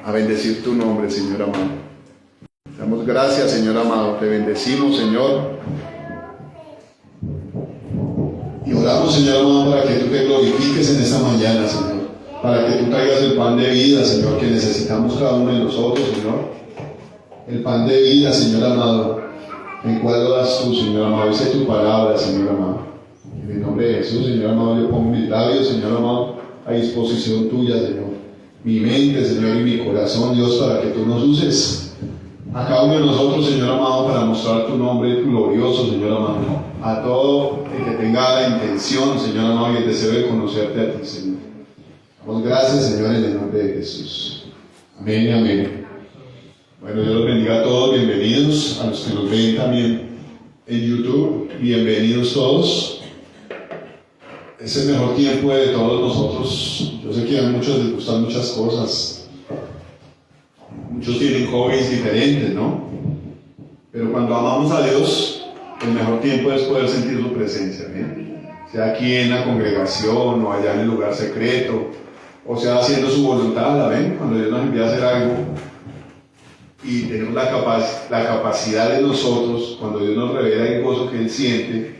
a bendecir tu nombre, Señor amado. Te damos gracias, Señor amado. Te bendecimos, Señor. Y oramos, Señor amado, para que tú te glorifiques en esta mañana, Señor. Para que tú traigas el pan de vida, Señor, que necesitamos cada uno de nosotros, Señor. El pan de vida, Señor amado, en cual lo das tú, Señor amado. Dice tu palabra, Señor amado. En el nombre de Jesús, Señor amado, yo pongo mis labios, Señor amado, a disposición tuya, Señor. Mi mente, Señor, y mi corazón, Dios, para que tú nos uses a cada uno de nosotros, Señor amado, para mostrar tu nombre glorioso, Señor amado. A todo el que tenga la intención, Señor amado, y el deseo de conocerte a ti, Señor. Damos gracias, Señor, en el nombre de Jesús. Amén y amén. Bueno, Dios los bendiga a todos. Bienvenidos a los que nos ven también en YouTube. Bienvenidos todos. Es el mejor tiempo de todos nosotros. Yo sé que a muchos les gustan muchas cosas. Muchos tienen hobbies diferentes, ¿no? Pero cuando amamos a Dios, el mejor tiempo es poder sentir su presencia, ¿bien? Sea aquí en la congregación o allá en el lugar secreto, o sea haciendo su voluntad, ¿ven? Cuando Dios nos envía a hacer algo y tenemos la capacidad de nosotros, cuando Dios nos revela el gozo que Él siente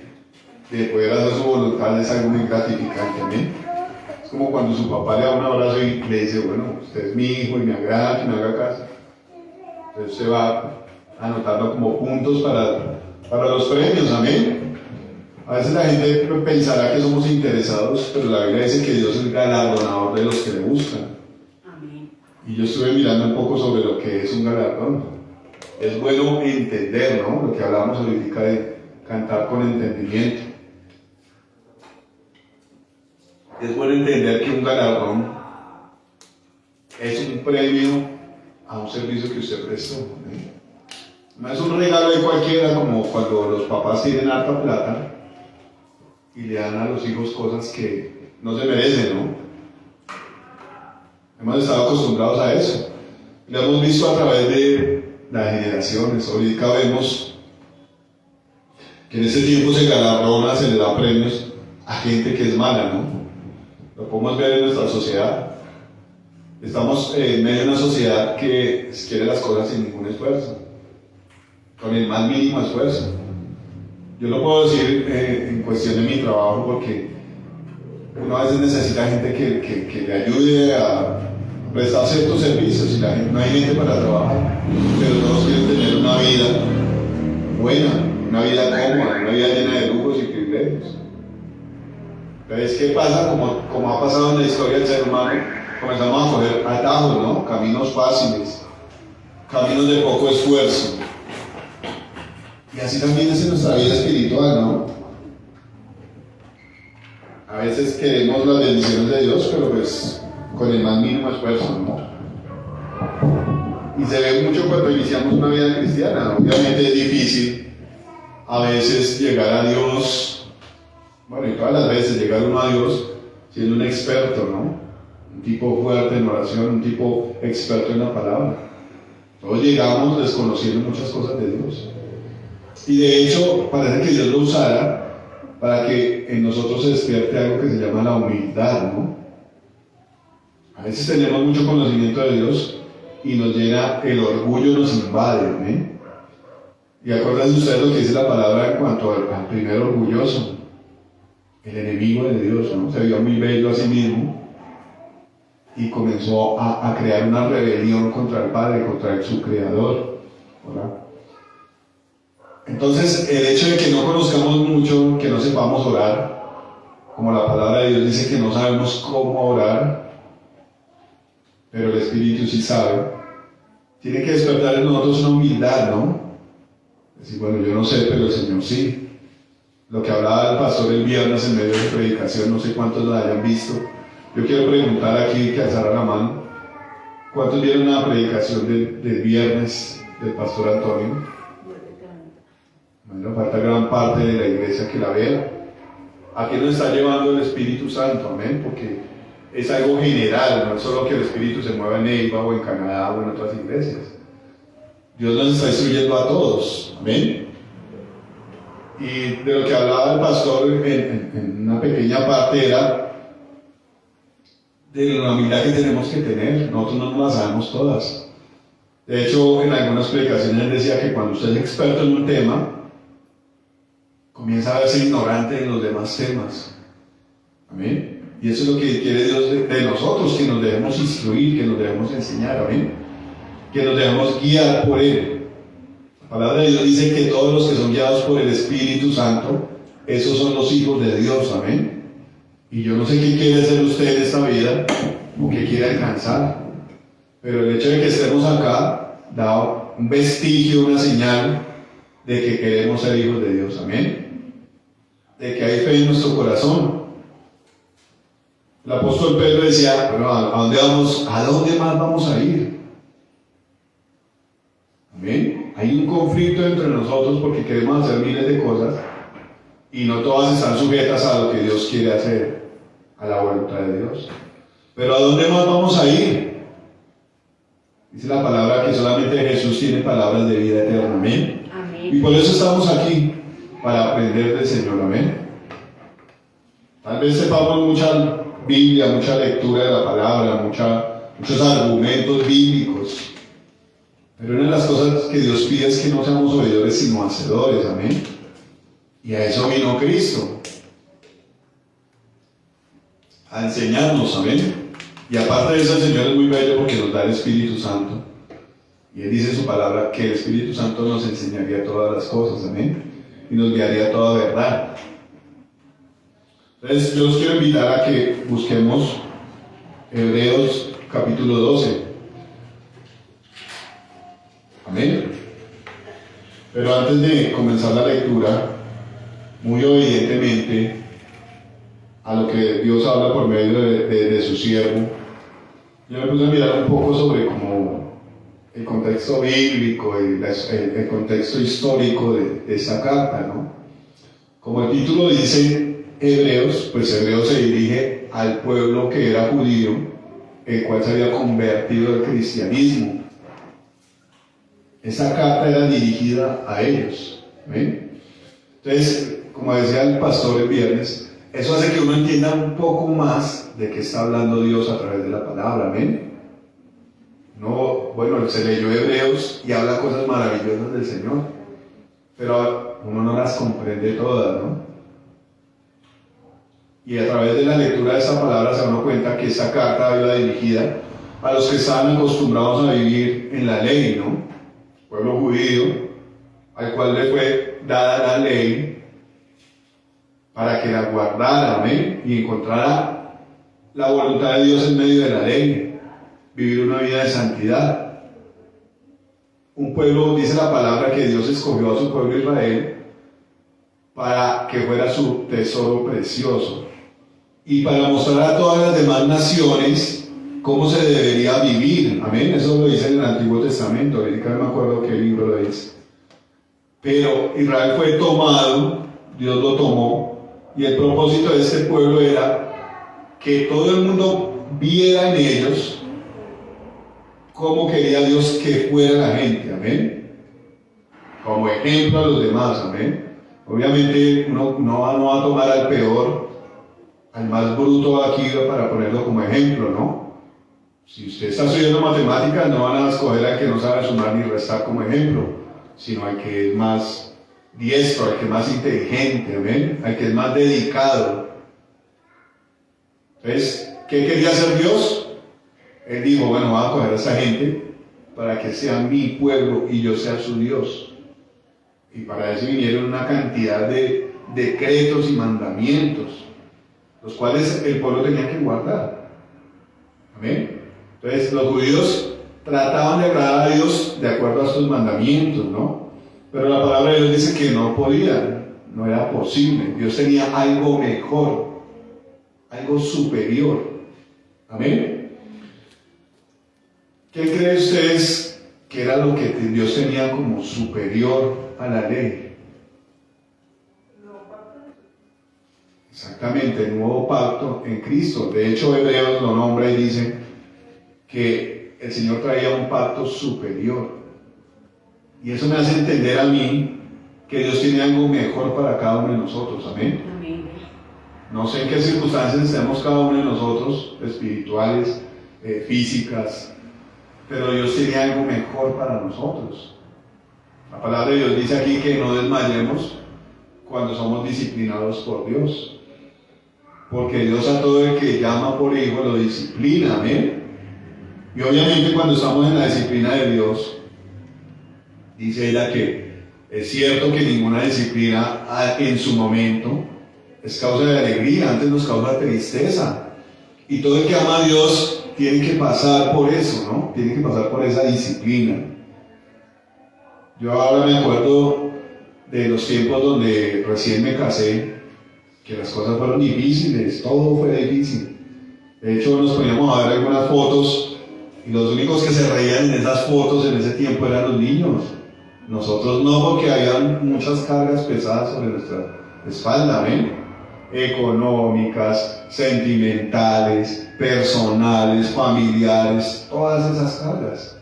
de poder hacer su voluntad, es algo muy gratificante, ¿bien? Es como cuando su papá le da un abrazo y le dice, bueno, usted es mi hijo y me agrada que me haga caso. Entonces se va anotando como puntos para los premios, amén. A veces la gente pensará que somos interesados, pero la Biblia dice que Dios es el galardonador de los que le buscan. Amén. Y yo estuve mirando un poco sobre lo que es un galardón. Es bueno entender, ¿no? Lo que hablábamos ahorita de cantar con entendimiento. Es bueno entender que un galardón es un premio a un servicio que usted prestó, ¿eh? No es un regalo de cualquiera, como cuando los papás tienen harta plata y le dan a los hijos cosas que no se merecen, ¿no? Hemos estado acostumbrados a eso. Lo hemos visto a través de las generaciones. Ahorita vemos que en ese tiempo se galardona, se le da premios a gente que es mala, ¿no? Lo podemos ver en nuestra sociedad. Estamos en medio de una sociedad que quiere las cosas sin ningún esfuerzo, con el más mínimo esfuerzo. Yo lo puedo decir en cuestión de mi trabajo, porque uno a veces necesita gente que le ayude a prestar ciertos servicios y no hay gente para trabajar, pero todos quieren tener una vida buena, una vida cómoda, una vida llena de lujos y privilegios. Entonces, ¿qué pasa? Como ha pasado en la historia del ser humano, comenzamos a coger atajos, ¿no? Caminos fáciles, caminos de poco esfuerzo. Y así también es en nuestra vida espiritual, ¿no? A veces queremos las bendiciones de Dios, pero pues con el más mínimo esfuerzo, ¿no? Y se ve mucho cuando iniciamos una vida cristiana. Obviamente es difícil a veces llegar a Dios. Bueno, y todas las veces llegar uno a Dios siendo un experto, ¿no? Un tipo fuerte en oración, un tipo experto en la palabra. Todos llegamos desconociendo muchas cosas de Dios. Y de hecho, parece que Dios lo usara para que en nosotros se despierte algo que se llama la humildad, ¿no? A veces tenemos mucho conocimiento de Dios y nos llena el orgullo, nos invade, ¿eh? Y acuérdense ustedes lo que dice la palabra en cuanto al primer orgulloso. El enemigo de Dios, ¿no? Se vio muy bello a sí mismo y comenzó a crear una rebelión contra el Padre, contra su Creador, ¿verdad? Entonces, el hecho de que no conozcamos mucho, que no sepamos orar, como la palabra de Dios dice que no sabemos cómo orar, pero el Espíritu sí sabe, tiene que despertar en nosotros una humildad, ¿no? Decir, bueno, yo no sé, pero el Señor sí. Lo que hablaba el pastor el viernes en medio de predicación, no sé cuántos la hayan visto. Yo quiero preguntar aquí, que alzara la mano, ¿cuántos vieron la predicación del viernes del pastor Antonio? Bueno, falta gran parte de la iglesia que la vea. ¿A qué nos está llevando el Espíritu Santo? Amén, porque es algo general, no es solo que el Espíritu se mueva en Neiva o en Canadá o en otras iglesias. Dios nos está instruyendo a todos, amén. Y de lo que hablaba el pastor en una pequeña parte era de la humildad que tenemos que tener. Nosotros no nos las sabemos todas. De hecho, en algunas predicaciones él decía que cuando usted es experto en un tema, comienza a verse ignorante en los demás temas. Amén. Y eso es lo que quiere Dios de nosotros, que nos dejemos instruir, que nos dejemos enseñar. Amén. Que nos dejemos guiar por Él. La palabra de Dios dice que todos los que son guiados por el Espíritu Santo, esos son los hijos de Dios. Amén. Y yo no sé qué quiere hacer usted en esta vida o qué quiere alcanzar, pero el hecho de que estemos acá da un vestigio, una señal de que queremos ser hijos de Dios. Amén. De que hay fe en nuestro corazón. El apóstol Pedro decía, bueno, ¿a dónde vamos? ¿A dónde más vamos a ir? Amén. Hay un conflicto entre nosotros porque queremos hacer miles de cosas y no todas están sujetas a lo que Dios quiere hacer, a la voluntad de Dios. Pero ¿a dónde más vamos a ir? Dice la palabra que solamente Jesús tiene palabras de vida eterna. Amén. Amén. Y por eso estamos aquí, para aprender del Señor. Amén. Tal vez sepamos mucha Biblia, mucha lectura de la palabra, muchos argumentos bíblicos. Pero una de las cosas que Dios pide es que no seamos oidores sino hacedores. Amén. Y a eso vino Cristo. A enseñarnos. Amén. Y aparte de eso, el Señor es muy bello porque nos da el Espíritu Santo. Y Él dice en su palabra que el Espíritu Santo nos enseñaría todas las cosas. Amén. Y nos guiaría a toda verdad. Entonces yo los quiero invitar a que busquemos Hebreos capítulo 12. Amén. Pero antes de comenzar la lectura, muy obedientemente a lo que Dios habla por medio de su siervo, yo me puse a mirar un poco sobre como el contexto bíblico, el contexto histórico de esta carta, ¿no? Como el título dice Hebreos, pues Hebreos se dirige al pueblo que era judío, el cual se había convertido al cristianismo. Esa carta era dirigida a ellos. ¿Ven? Entonces, como decía el pastor el viernes, eso hace que uno entienda un poco más de qué está hablando Dios a través de la palabra. ¿Amén? No, bueno, se leyó Hebreos y habla cosas maravillosas del Señor, pero uno no las comprende todas, ¿no? Y a través de la lectura de esa palabra se da uno cuenta que esa carta iba dirigida a los que estaban acostumbrados a vivir en la ley, ¿no? El pueblo judío, al cual le fue dada la ley para que la guardara, ¿amén? Y encontrara la voluntad de Dios en medio de la ley, vivir una vida de santidad. Un pueblo, dice la palabra, que Dios escogió a su pueblo Israel para que fuera su tesoro precioso y para mostrar a todas las demás naciones cómo se debería vivir. Amén. Eso lo dice en el Antiguo Testamento. Ahorita no me acuerdo qué libro lo dice. Pero Israel fue tomado, Dios lo tomó, y el propósito de este pueblo era que todo el mundo viera en ellos cómo quería Dios que fuera la gente. Amén. Como ejemplo a los demás. Amén. Obviamente uno no va a tomar al peor, al más bruto aquí para ponerlo como ejemplo, ¿no? Si usted está estudiando matemáticas, no van a escoger al que no sabe sumar ni restar como ejemplo, sino al que es más diestro, al que es más inteligente, ¿ven? Al que es más dedicado. Entonces, ¿qué quería hacer Dios? Él dijo, bueno, voy a coger a esa gente para que sea mi pueblo y yo sea su Dios. Y para eso vinieron una cantidad de decretos y mandamientos, los cuales el pueblo tenía que guardar. Amén. Entonces los judíos trataban de agradar a Dios de acuerdo a estos mandamientos, ¿no? Pero la palabra de Dios dice que no podían, no era posible. Dios tenía algo mejor, algo superior. Amén. ¿Qué creen ustedes que era lo que Dios tenía como superior a la ley? Exactamente, el nuevo pacto en Cristo. De hecho, Hebreos lo nombra y dice que el Señor traía un pacto superior. Y eso me hace entender a mí que Dios tiene algo mejor para cada uno de nosotros. Amén. Amén. No sé en qué circunstancias estemos cada uno de nosotros, espirituales, físicas, pero Dios tiene algo mejor para nosotros. La palabra de Dios dice aquí que no desmayemos cuando somos disciplinados por Dios, porque Dios a todo el que llama por hijo lo disciplina, amén. Y obviamente cuando estamos en la disciplina de Dios, dice ella que es cierto que ninguna disciplina en su momento es causa de alegría, antes nos causa tristeza. Y todo el que ama a Dios tiene que pasar por eso, ¿no? Tiene que pasar por esa disciplina. Yo ahora me acuerdo de los tiempos donde recién me casé, que las cosas fueron difíciles, todo fue difícil. De hecho, nos poníamos a ver algunas fotos y los únicos que se reían en esas fotos en ese tiempo eran los niños. Nosotros no, porque había muchas cargas pesadas sobre nuestra espalda, ¿ven? Económicas, sentimentales, personales, familiares, todas esas cargas.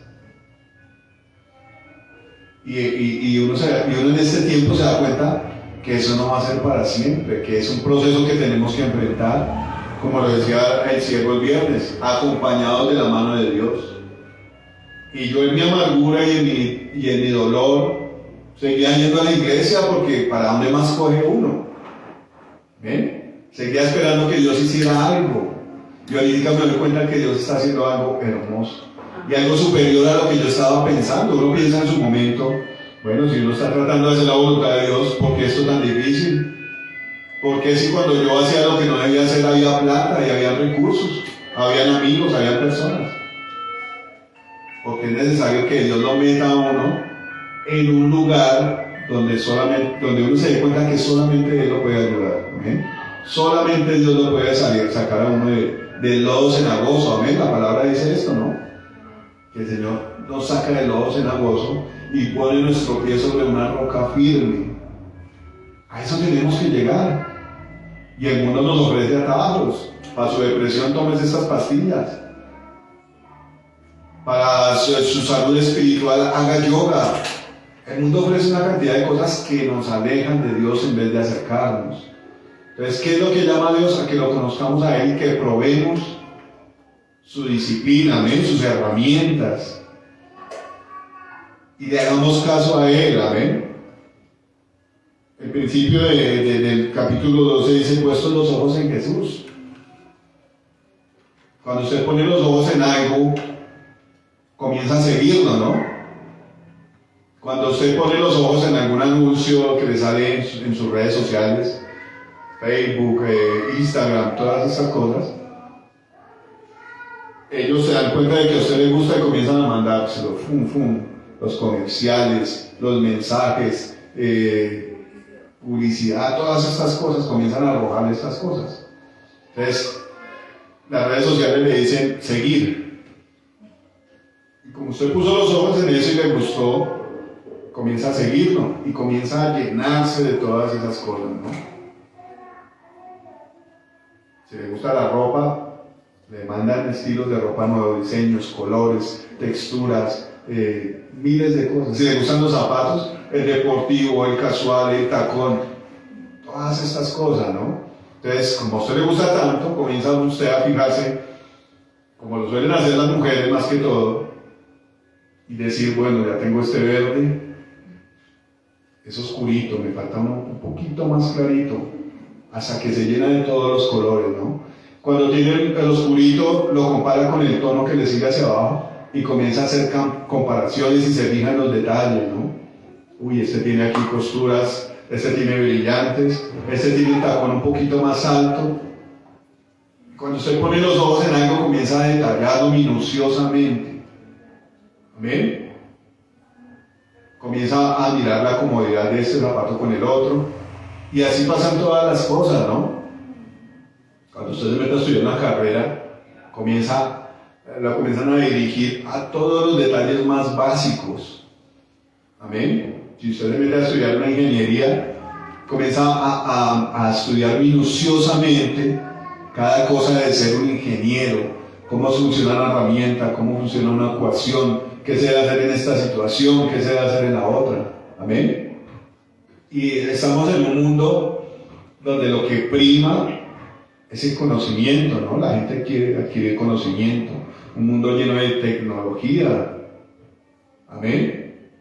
Y uno en este tiempo se da cuenta que eso no va a ser para siempre, que es un proceso que tenemos que enfrentar, como lo decía el siervo el viernes, acompañados de la mano de Dios. Y yo en mi amargura y en mi dolor seguía yendo a la iglesia, porque ¿para dónde más coge uno? ¿Ven? Seguía esperando que Dios hiciera algo. Yo ahorita me doy cuenta que Dios está haciendo algo hermoso y algo superior a lo que yo estaba pensando. Uno piensa en su momento, bueno, si uno está tratando de hacer la voluntad de Dios, ¿por qué esto es tan difícil? ¿Por qué si cuando yo hacía lo que no debía hacer había plata y había recursos, habían amigos, habían personas? Porque es necesario que Dios lo meta a uno en un lugar donde uno se dé cuenta que solamente Él lo puede ayudar. ¿Amén? Solamente Dios lo puede sacar a uno del lodo cenagoso. Amén. La palabra dice esto, ¿no? Que el Señor nos saca del lodo cenagoso y pone nuestro pie sobre una roca firme. A eso tenemos que llegar. Y el mundo nos ofrece atajos. Para su depresión, tomes estas pastillas. Para su salud espiritual, haga yoga. El mundo ofrece una cantidad de cosas que nos alejan de Dios en vez de acercarnos. Entonces, ¿qué es lo que llama a Dios? A que lo conozcamos a Él y que probemos su disciplina, amén, sus herramientas, y le hagamos caso a Él, amén. El principio del capítulo 12 dice: puestos los ojos en Jesús. Cuando usted pone los ojos en algo, comienza a seguirlo, ¿no? Cuando usted pone los ojos en algún anuncio que le sale en sus redes sociales, Facebook, Instagram, todas esas cosas, ellos se dan cuenta de que a usted le gusta y comienzan a mandárselo, los comerciales, los mensajes, publicidad, todas estas cosas, comienzan a arrojar estas cosas. Entonces, las redes sociales le dicen seguir. Y como usted puso los ojos en eso y le gustó, comienza a seguirlo y comienza a llenarse de todas esas cosas, ¿no? Si le gusta la ropa, le mandan estilos de ropa nuevos, diseños, colores, texturas, miles de cosas. Si le gustan los zapatos, el deportivo, el casual, el tacón, todas estas cosas, ¿no? Entonces, como a usted le gusta tanto, comienza usted a fijarse, como lo suelen hacer las mujeres más que todo, y decir: bueno, ya tengo este verde, es oscurito, me falta uno un poquito más clarito, hasta que se llena de todos los colores, ¿no? Cuando tiene el oscurito, lo compara con el tono que le sigue hacia abajo y comienza a hacer comparaciones y se fija en los detalles, ¿no? Uy, este tiene aquí costuras, este tiene brillantes, este tiene un tacón un poquito más alto. Cuando usted pone los ojos en algo, comienza a detallarlo minuciosamente. ¿Amén? Comienza a mirar la comodidad de este zapato con el otro. Y así pasan todas las cosas, ¿no? Cuando usted se mete a estudiar una carrera, la comienzan a dirigir a todos los detalles más básicos. Amén. Si usted se mete a estudiar una ingeniería, comienza a estudiar minuciosamente cada cosa de ser un ingeniero, cómo funciona la herramienta, cómo funciona una ecuación, qué se debe hacer en esta situación, qué se debe hacer en la otra. Amén. Y estamos en un mundo donde lo que prima ese conocimiento, ¿no? La gente quiere adquirir conocimiento. Un mundo lleno de tecnología. Amén.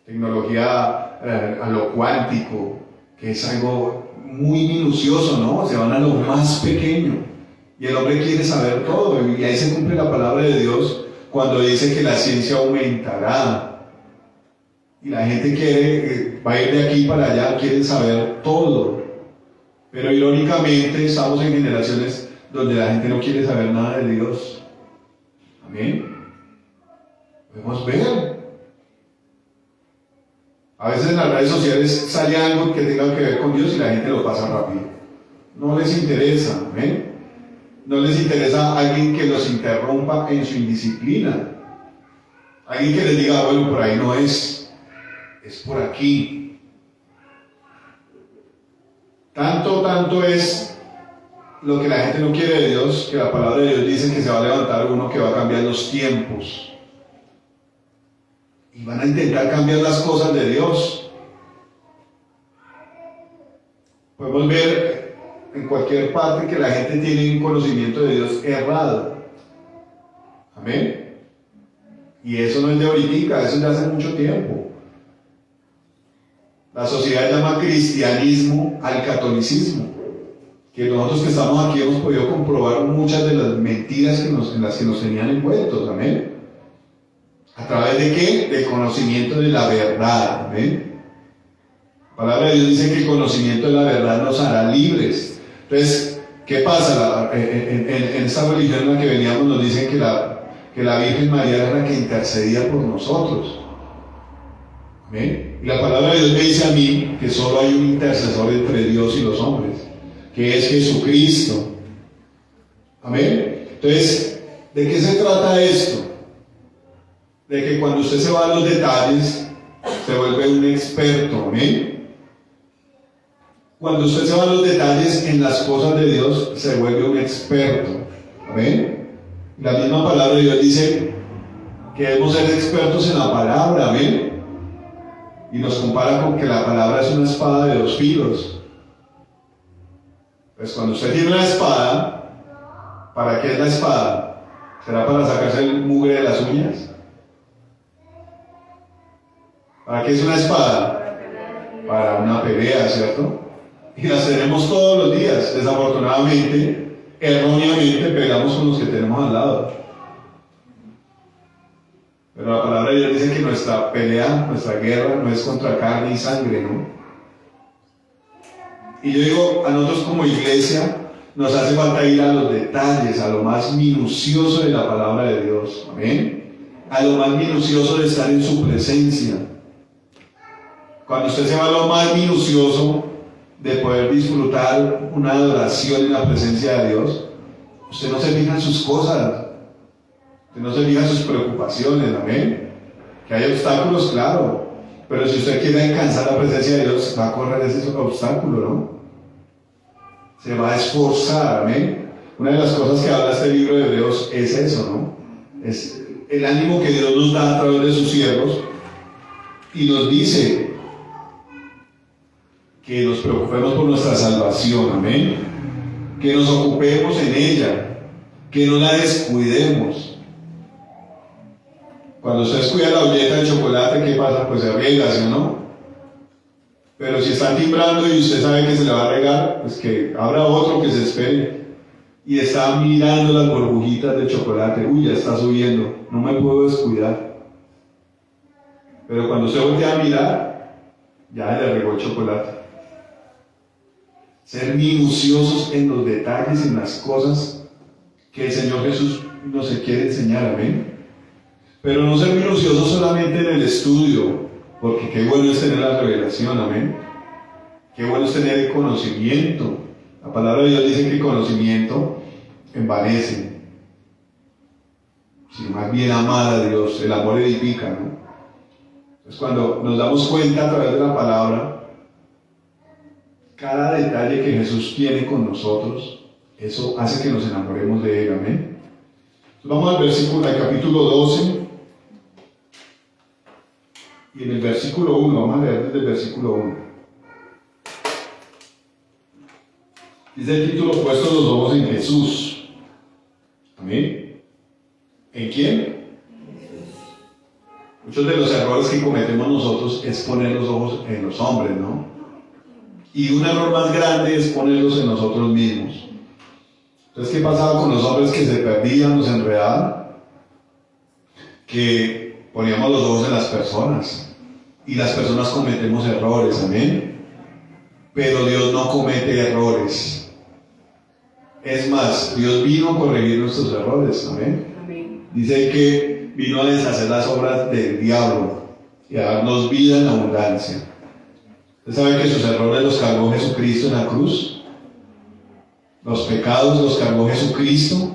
Tecnología a lo cuántico, que es algo muy minucioso, ¿no? Se van a lo más pequeño. Y el hombre quiere saber todo. Y ahí se cumple la palabra de Dios cuando dice que la ciencia aumentará. Y la gente quiere, va a ir de aquí para allá, quiere saber todo. Pero irónicamente estamos en generaciones donde la gente no quiere saber nada de Dios. Amén. Podemos ver. A veces en las redes sociales sale algo que tenga que ver con Dios y la gente lo pasa rápido. No les interesa. Amén. No les interesa alguien que los interrumpa en su indisciplina. Alguien que les diga, bueno, por ahí no es por aquí. Tanto es lo que la gente no quiere de Dios, que la palabra de Dios dice que se va a levantar uno que va a cambiar los tiempos. Y van a intentar cambiar las cosas de Dios. Podemos ver en cualquier parte que la gente tiene un conocimiento de Dios errado. Amén. Y eso no es de ahorita, eso es de hace mucho tiempo. La sociedad llama cristianismo al catolicismo, que nosotros que estamos aquí hemos podido comprobar muchas de las mentiras en las que nos tenían envueltos. Amén. ¿A través de qué? Del conocimiento de la verdad. Amén. La palabra de Dios dice que el conocimiento de la verdad nos hará libres. Entonces, ¿qué pasa? En esta religión en la que veníamos nos dicen que la Virgen María era la que intercedía por nosotros. ¿Amén? Y la palabra de Dios me dice a mí que solo hay un intercesor entre Dios y los hombres, que es Jesucristo. Amén. Entonces, ¿de qué se trata esto? De que cuando usted se va a los detalles, se vuelve un experto. Amén. Cuando usted se va a los detalles en las cosas de Dios, se vuelve un experto. Amén. La misma palabra de Dios dice que debemos ser expertos en la palabra. Amén. Y nos compara con que la palabra es una espada de 2 filos. Pues cuando usted tiene una espada, ¿para qué es la espada? ¿Será para sacarse el mugre de las uñas? ¿Para qué es una espada? Para una pelea, ¿cierto? Y las tenemos todos los días. Desafortunadamente, erróneamente peleamos con los que tenemos al lado. Pero la palabra de Dios dice que nuestra pelea, nuestra guerra no es contra carne y sangre, ¿no? Y yo digo, a nosotros como iglesia nos hace falta ir a los detalles, a lo más minucioso de la palabra de Dios. Amén. A lo más minucioso de estar en su presencia. Cuando usted se va a lo más minucioso de poder disfrutar una adoración en la presencia de Dios, usted no se fija en sus cosas. Usted no se fija en sus preocupaciones. Amén. Que hay obstáculos, claro. Pero si usted quiere alcanzar la presencia de Dios, va a correr ese obstáculo, ¿no? Se va a esforzar. Amén. Una de las cosas que habla este libro de Hebreos es eso, ¿no? Es el ánimo que Dios nos da a través de sus siervos y nos dice que nos preocupemos por nuestra salvación. Amén. Que nos ocupemos en ella, que no la descuidemos. Cuando usted descuida la olleta de chocolate, ¿qué pasa? Pues se riega, ¿sí o no? Pero si está timbrando y usted sabe que se le va a regar, pues que habrá otro que se espere. Y está mirando las burbujitas de chocolate. Uy, ya está subiendo, no me puedo descuidar. Pero cuando usted voltea a mirar, ya le regó el chocolate. Ser minuciosos en los detalles, en las cosas que el Señor Jesús nos quiere enseñar. Amén. Pero no ser minuciosos solamente en el estudio, porque qué bueno es tener la revelación. Amén. Qué bueno es tener el conocimiento. La palabra de Dios dice que el conocimiento envanece. Si más bien amar a Dios, el amor edifica, ¿no? Entonces cuando nos damos cuenta a través de la palabra, cada detalle que Jesús tiene con nosotros, eso hace que nos enamoremos de Él. Amén. Entonces vamos al capítulo 12. Y en el versículo 1, vamos a leer desde el versículo 1. Dice el título: puestos los ojos en Jesús. ¿Amén? ¿En quién? Muchos de los errores que cometemos nosotros es poner los ojos en los hombres, ¿no? Y un error más grande es ponerlos en nosotros mismos. Entonces, ¿qué pasaba con los hombres que se perdían, nos enredaban? Que poníamos los ojos en las personas. Y las personas cometemos errores, ¿amén? Pero Dios no comete errores. Es más, Dios vino a corregir nuestros errores, ¿amén? Amén. Dice que vino a deshacer las obras del diablo y a darnos vida en abundancia. ¿Usted sabe que sus errores los cargó Jesucristo en la cruz? Los pecados los cargó Jesucristo.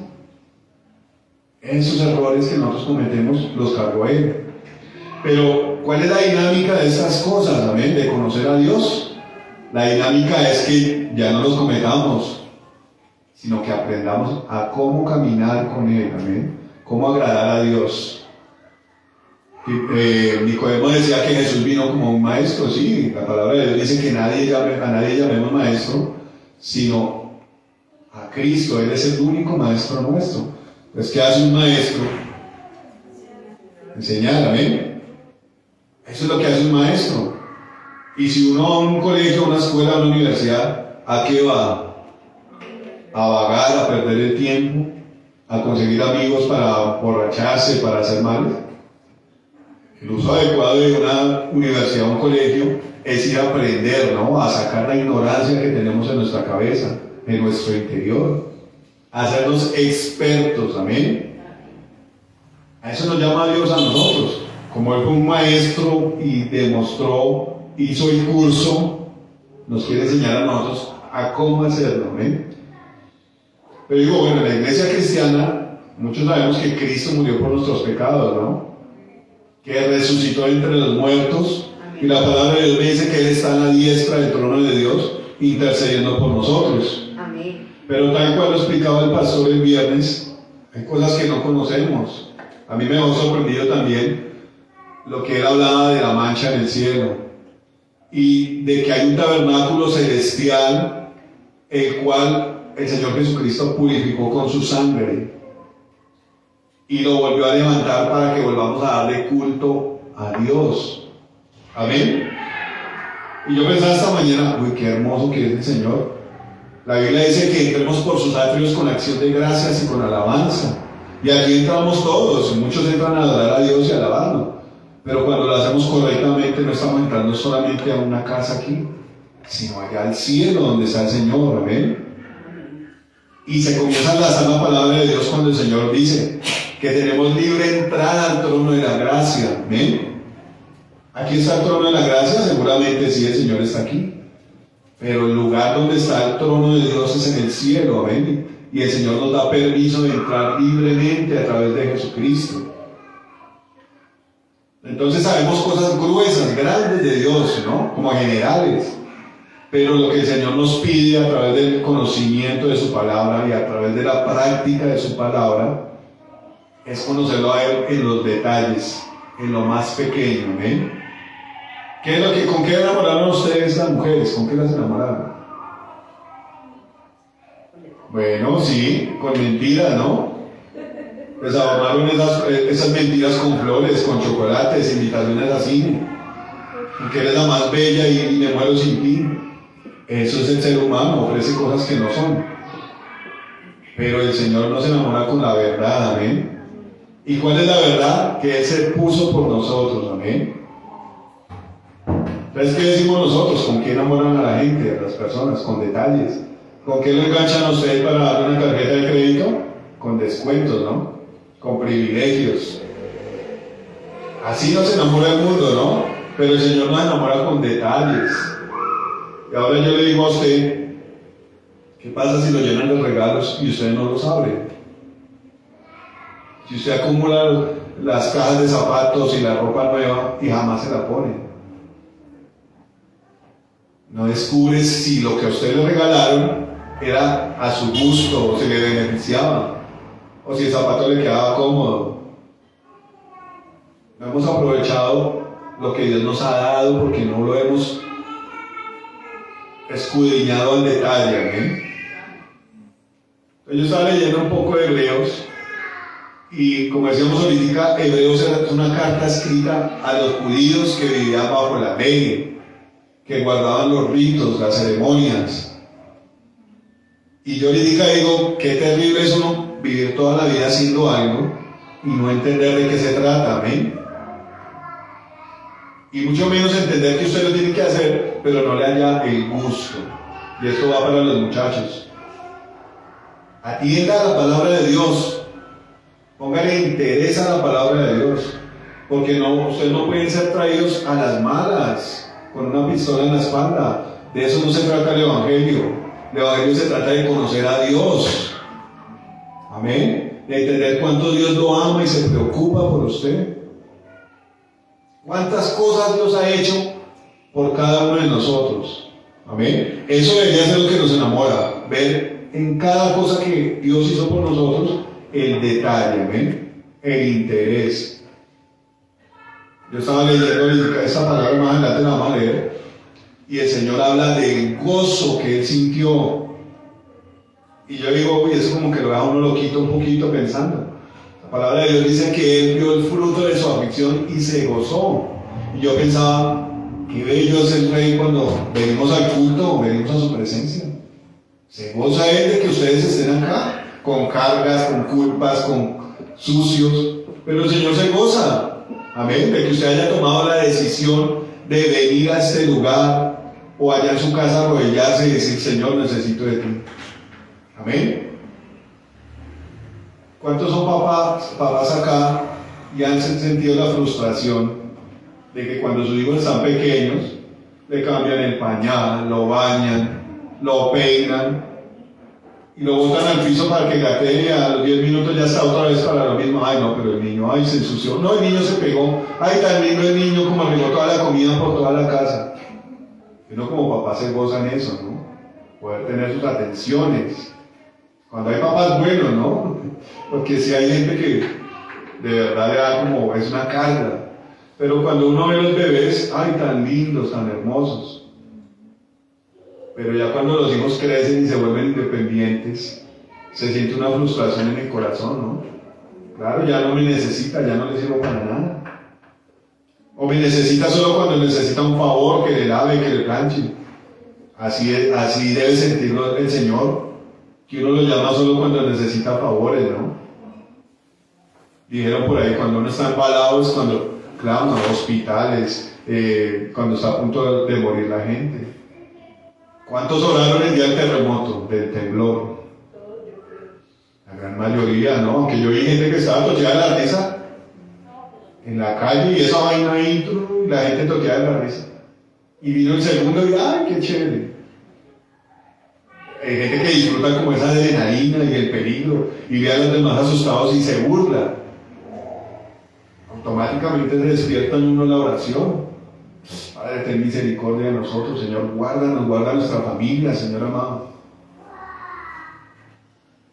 Esos errores que nosotros cometemos los cargó Él. Pero, ¿cuál es la dinámica de estas cosas, amén? De conocer a Dios. La dinámica es que ya no los cometamos, sino que aprendamos a cómo caminar con Él, amén. Cómo agradar a Dios. Nicodemo decía que Jesús vino como un maestro. Sí, la palabra de Dios dice que a nadie llamemos maestro, sino a Cristo. Él es el único maestro nuestro. Pues, ¿qué hace un maestro? Enseñar, amén. Eso es lo que hace un maestro. Y si uno va a un colegio, a una escuela, a una universidad, ¿a qué va? A vagar, a perder el tiempo, a conseguir amigos para borracharse, para hacer males. El uso adecuado de una universidad o un colegio es ir a aprender, ¿no? A sacar la ignorancia que tenemos en nuestra cabeza, en nuestro interior, a hacernos expertos, amén. A eso nos llama Dios a nosotros. Como Él fue un maestro y demostró, hizo el curso, nos quiere enseñar a nosotros a cómo hacerlo, ¿amén? Pero digo, bueno, en la iglesia cristiana, muchos sabemos que Cristo murió por nuestros pecados, ¿no? Que resucitó entre los muertos, y la palabra de Dios me dice que Él está a la diestra del trono de Dios, intercediendo por nosotros. Amén. Pero tal cual lo explicaba el pastor el viernes, hay cosas que no conocemos. A mí me ha sorprendido también lo que él hablaba de la mancha en el cielo y de que hay un tabernáculo celestial el cual el Señor Jesucristo purificó con su sangre y lo volvió a levantar para que volvamos a darle culto a Dios. Amén. Y yo pensaba esta mañana, uy, qué hermoso que es el Señor. La Biblia dice que entremos por sus atrios con acción de gracias y con alabanza. Y aquí entramos todos, muchos entran a adorar a Dios y a alabarlo. Pero cuando lo hacemos correctamente, no estamos entrando solamente a una casa aquí, sino allá al cielo donde está el Señor, amén. Y se comienza a enlazar la palabra de Dios cuando el Señor dice que tenemos libre entrada al trono de la gracia, amén. Aquí está el trono de la gracia, seguramente sí, el Señor está aquí. Pero el lugar donde está el trono de Dios es en el cielo, amén. Y el Señor nos da permiso de entrar libremente a través de Jesucristo. Entonces sabemos cosas gruesas, grandes de Dios, ¿no? Como generales. Pero lo que el Señor nos pide a través del conocimiento de su palabra y a través de la práctica de su palabra es conocerlo a Él en los detalles, en lo más pequeño, ¿amén? ¿Con qué enamoraron ustedes las mujeres? ¿Con qué las enamoraron? Bueno, sí, con mentiras, ¿no? Les adornaron esas mentiras con flores, con chocolates, invitaciones a cine. Porque eres la más bella y me muero sin ti. Eso es el ser humano, ofrece cosas que no son. Pero el Señor nos enamora con la verdad, amén. ¿Y cuál es la verdad? Que Él se puso por nosotros, amén. Entonces, ¿qué decimos nosotros? ¿Con qué enamoran a la gente, a las personas? Con detalles. ¿Con qué lo enganchan a usted para darle una tarjeta de crédito? Con descuentos, ¿no? Con privilegios. Así nos enamora el mundo, ¿no? Pero el Señor nos enamora con detalles. Y ahora yo le digo a usted, ¿qué pasa si lo llenan de regalos y usted no los abre? Si usted acumula las cajas de zapatos y la ropa nueva y jamás se la pone, no descubre si lo que a usted le regalaron era a su gusto o si le beneficiaba o si el zapato le quedaba cómodo. No hemos aprovechado lo que Dios nos ha dado porque no lo hemos escudriñado al detalle, ¿eh? Yo estaba leyendo un poco de Hebreos, y como decíamos ahorita, Hebreos es una carta escrita a los judíos que vivían bajo la ley, que guardaban los ritos, las ceremonias. Y yo ahorita digo, qué terrible es uno vivir toda la vida haciendo algo y no entender de qué se trata, amén. Y mucho menos entender que usted lo tiene que hacer, pero no le haya el gusto. Y esto va para los muchachos. Atienda a la palabra de Dios. Póngale interés a la palabra de Dios. Porque ustedes no pueden ser traídos a las malas, con una pistola en la espalda. De eso no se trata el Evangelio. El Evangelio se trata de conocer a Dios. Amén. De entender cuánto Dios lo ama y se preocupa por usted. Cuántas cosas Dios ha hecho por cada uno de nosotros. Amén. Eso debería ser lo que nos enamora. Ver en cada cosa que Dios hizo por nosotros el detalle. Amén. El interés. Yo estaba leyendo esta palabra, más adelante la vamos a leer. Y el Señor habla del gozo que Él sintió. Y yo digo, uy, eso como que lo deja uno loquito un poquito pensando. La palabra de Dios dice que Él vio el fruto de su aflicción y se gozó. Y yo pensaba, qué bello es el Rey cuando venimos al culto, venimos a su presencia. Se goza Él de que ustedes estén acá, con cargas, con culpas, con sucios. Pero el Señor se goza, amén, de que usted haya tomado la decisión de venir a este lugar o allá en su casa arrodillarse y decir, Señor, necesito de ti. Amén. ¿Cuántos son papás acá y han sentido la frustración de que cuando sus hijos están pequeños le cambian el pañal, lo bañan, lo peinan y lo botan al piso para que gatee y a los 10 minutos ya está otra vez para lo mismo? Ay no, pero el niño, ay se ensució, no, el niño se pegó, ay tan lindo el niño como regó toda la comida por toda la casa. Y uno como papá se goza en eso, ¿no? Poder tener sus atenciones. Cuando hay papás buenos, ¿no? Porque si hay gente que de verdad le da como, es una carga. Pero cuando uno ve a los bebés, ay, tan lindos, tan hermosos. Pero ya cuando los hijos crecen y se vuelven independientes, se siente una frustración en el corazón, ¿no? Claro, ya no me necesita, ya no le sirvo para nada. O me necesita solo cuando necesita un favor, que le lave, que le planche. Así debe sentirlo el Señor. Que uno lo llama solo cuando necesita favores, ¿no? Dijeron por ahí, cuando uno está embalado es cuando clama, hospitales, cuando está a punto de morir la gente. ¿Cuántos oraron el día del terremoto, del temblor? La gran mayoría, ¿no? Aunque yo vi gente que estaba toqueada de la risa en la calle y esa vaina ahí, y la gente toqueada de la risa. Y vino el segundo y ¡ay, qué chévere! Hay gente que disfruta como esa adrenalina y el peligro y ve a los demás asustados y se burla. Automáticamente se despierta en uno la oración. Padre, ten misericordia de nosotros, Señor, guárdanos, guarda nuestra familia, Señor amado.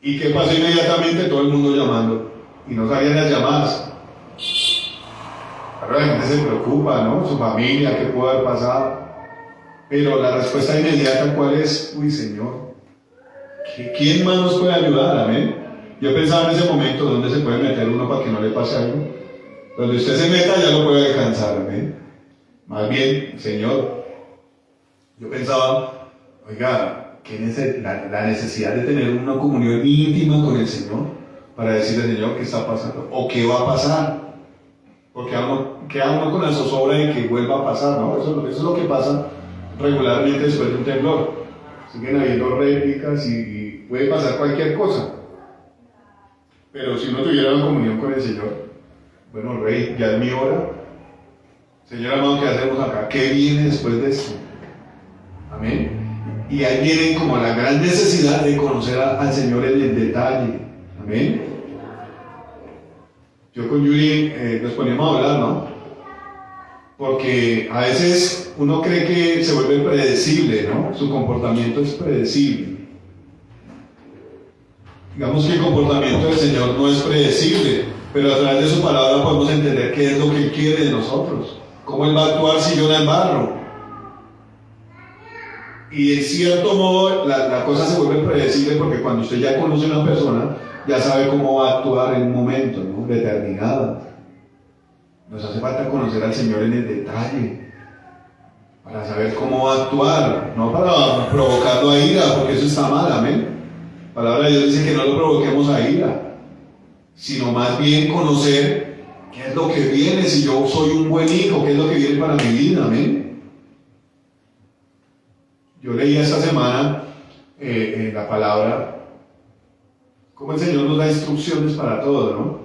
¿Y qué pasó inmediatamente? Todo el mundo llamando. Y no salían las llamadas. Ahora la gente se preocupa, ¿no? Su familia, ¿qué puede haber pasado? Pero la respuesta inmediata, ¿cuál es? Uy, Señor, ¿quién más nos puede ayudar? Amén. Yo pensaba en ese momento, ¿dónde se puede meter uno para que no le pase algo? Donde usted se meta ya lo puede alcanzar, amén. Más bien, Señor, yo pensaba, oiga, la necesidad de tener una comunión íntima con el Señor para decirle, Señor, ¿qué está pasando? ¿O qué va a pasar? Porque queda uno con la zozobra de que vuelva a pasar, ¿no? Eso es lo que pasa regularmente después de un temblor. Siguen habiendo réplicas y puede pasar cualquier cosa. Pero si uno tuviera una comunión con el Señor, bueno, Rey, ya es mi hora. Señor amado, ¿qué hacemos acá? ¿Qué viene después de esto? Amén. Y ahí viene como la gran necesidad de conocer al Señor en el detalle. Amén. Yo con Yuri nos poníamos a hablar, ¿no? Porque a veces uno cree que se vuelve predecible, ¿no? Su comportamiento es predecible. Digamos que el comportamiento del Señor no es predecible, pero a través de su palabra podemos entender qué es lo que Él quiere de nosotros. Cómo Él va a actuar si yo la embarro. Y en cierto modo la cosa se vuelve predecible porque cuando usted ya conoce a una persona, ya sabe cómo va a actuar en un momento, ¿no?, determinado. Nos hace falta conocer al Señor en el detalle, para saber cómo va a actuar, no para provocarlo a ira, porque eso está mal, amén. La palabra de Dios dice que no lo provoquemos a ira, sino más bien conocer qué es lo que viene, si yo soy un buen hijo, qué es lo que viene para mi vida, amén. Yo leía esta semana en la palabra cómo el Señor nos da instrucciones para todo, ¿no?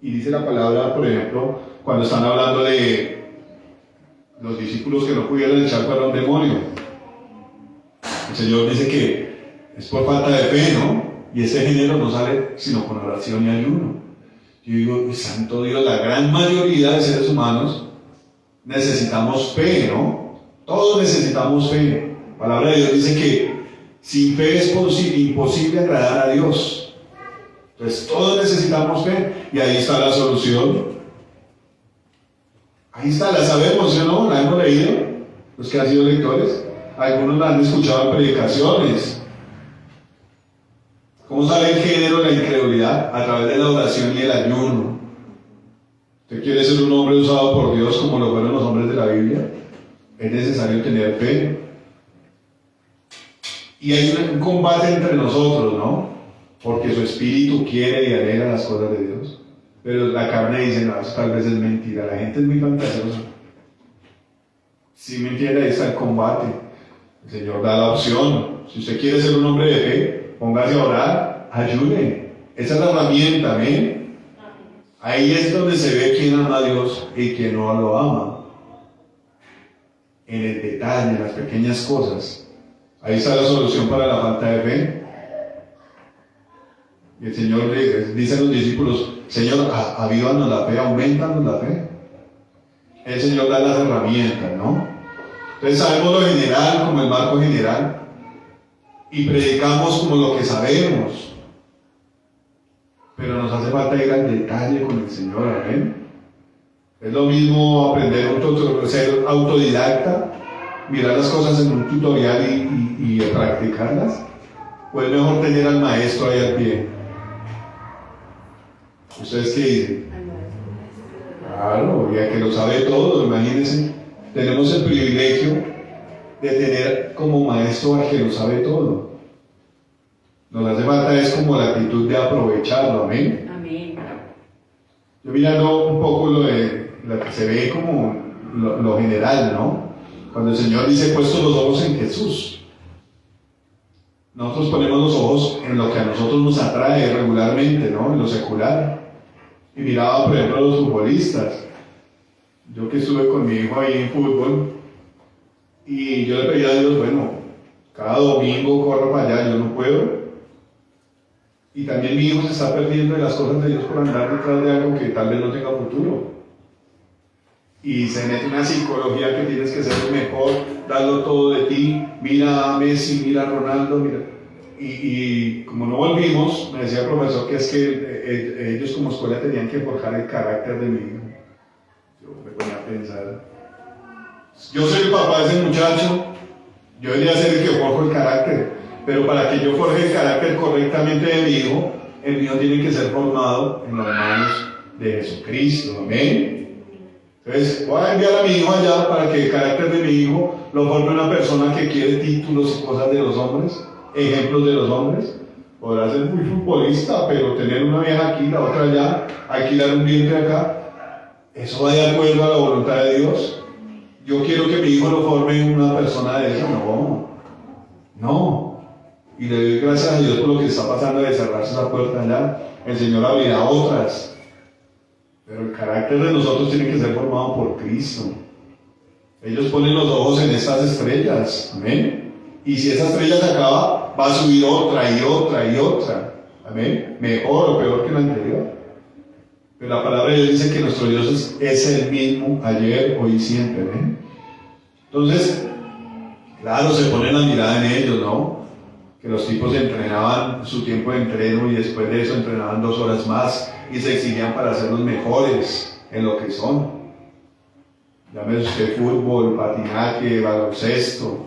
Y dice la palabra, por ejemplo, cuando están hablando de los discípulos que no pudieron echar fuera a un demonio. El Señor dice que es por falta de fe, ¿no? Y ese género no sale sino con oración y ayuno. Yo digo, santo Dios, la gran mayoría de seres humanos necesitamos fe, ¿no? Todos necesitamos fe. La palabra de Dios dice que sin fe es imposible agradar a Dios. Entonces todos necesitamos fe y ahí está la solución. Ahí está, la sabemos, ¿sí o no? La hemos leído, los que han sido lectores. Algunos la han escuchado en predicaciones. ¿Cómo sale el género de la incredulidad? A través de la oración y el ayuno. ¿Usted quiere ser un hombre usado por Dios como lo fueron los hombres de la Biblia? Es necesario tener fe. Y hay un combate entre nosotros, ¿no? Porque su espíritu quiere y anhela las cosas de Dios. Pero la carne dice, no, eso tal vez es mentira. La gente es muy fantasiosa. Si me entiende, ahí está el combate. El Señor da la opción. Si usted quiere ser un hombre de fe, póngase a orar, ayude. Esa es la herramienta, ¿amén? Ahí es donde se ve quién ama a Dios y quién no lo ama. En el detalle, en las pequeñas cosas. Ahí está la solución para la falta de fe. Y el Señor le dice a los discípulos, Señor, avívanos la fe, aumentanos la fe. El Señor da las herramientas, ¿no? Entonces sabemos lo general como el marco general y predicamos como lo que sabemos, pero nos hace falta ir al detalle con el Señor, amén. Es lo mismo aprender ser autodidacta, mirar las cosas en un tutorial y practicarlas, o es mejor tener al maestro ahí al pie. ¿Ustedes qué dicen? Claro, ya que lo sabe todo, imagínense. Tenemos el privilegio de tener como maestro al que lo sabe todo. Nos hace falta es como la actitud de aprovecharlo, amén. Amén. Yo mirando un poco lo que se ve como lo general, ¿no? Cuando el Señor dice, puesto los ojos en Jesús. Nosotros ponemos los ojos en lo que a nosotros nos atrae regularmente, ¿no? En lo secular. Y miraba, por ejemplo, a los futbolistas. Yo que estuve con mi hijo ahí en fútbol, y yo le pedía a Dios, bueno, cada domingo corro para allá, yo no puedo. Y también mi hijo se está perdiendo de las cosas de Dios por andar detrás de algo que tal vez no tenga futuro. Y se mete una psicología que tienes que ser el mejor, darlo todo de ti, mira a Messi, mira a Ronaldo, mira. Y como no volvimos, me decía el profesor que es que ellos como escuela tenían que forjar el carácter de mi hijo. Yo me ponía a pensar, yo soy el papá de ese muchacho, yo debería ser el que forjo el carácter, pero para que yo forje el carácter correctamente de mi hijo, el mío tiene que ser formado en las manos de Jesucristo, amén. Entonces voy a enviar a mi hijo allá para que el carácter de mi hijo lo forme una persona que quiere títulos y cosas de los hombres, ejemplos de los hombres. Podrá ser muy futbolista, pero tener una vieja aquí, la otra allá, alquilar un vientre acá, eso va de acuerdo a la voluntad de Dios. Yo quiero que mi hijo lo forme en una persona de esa, no. Y le doy gracias a Dios por lo que está pasando de cerrarse esa puerta allá. El Señor abrirá otras. Pero el carácter de nosotros tiene que ser formado por Cristo. Ellos ponen los ojos en estas estrellas, amén. Y si esa estrella se acaba, va a subir otra y otra y otra, amén. Mejor o peor que la anterior. Pero la palabra de Dios dice que nuestro Dios es el mismo ayer, hoy y siempre, amén. Entonces, claro, se pone la mirada en ellos, ¿no? Que los tipos entrenaban su tiempo de entreno y después de eso entrenaban 2 horas más y se exigían para ser los mejores en lo que son. Llámese usted fútbol, patinaje, baloncesto,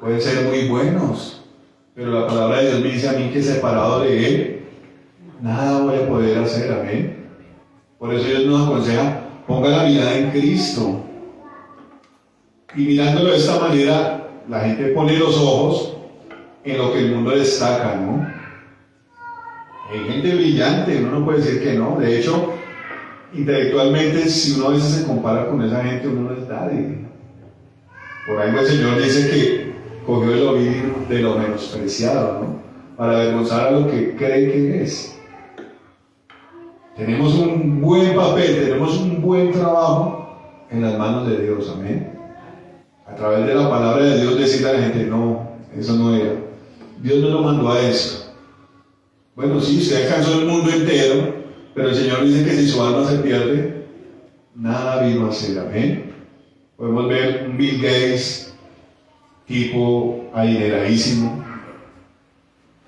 pueden ser muy buenos, pero la palabra de Dios me dice a mí que separado de Él, nada voy a poder hacer, amén. Por eso Dios nos aconseja, ponga la mirada en Cristo. Y mirándolo de esta manera, la gente pone los ojos en lo que el mundo destaca, ¿no? Hay gente brillante, uno no puede decir que no. De hecho, intelectualmente, si uno a veces se compara con esa gente, uno no es nadie. Por algo el Señor dice que cogió el ovillo de lo menospreciado, ¿no? Para avergonzar a lo que cree que es. Tenemos un buen papel, tenemos un buen trabajo en las manos de Dios, amén. A través de la palabra de Dios decirle a la gente, no, eso no era. Dios no lo mandó a eso. Bueno, sí, usted alcanzó el mundo entero, pero el Señor dice que si su alma se pierde, nada vino a ser, amén. Podemos ver un Bill Gates, tipo adineradísimo,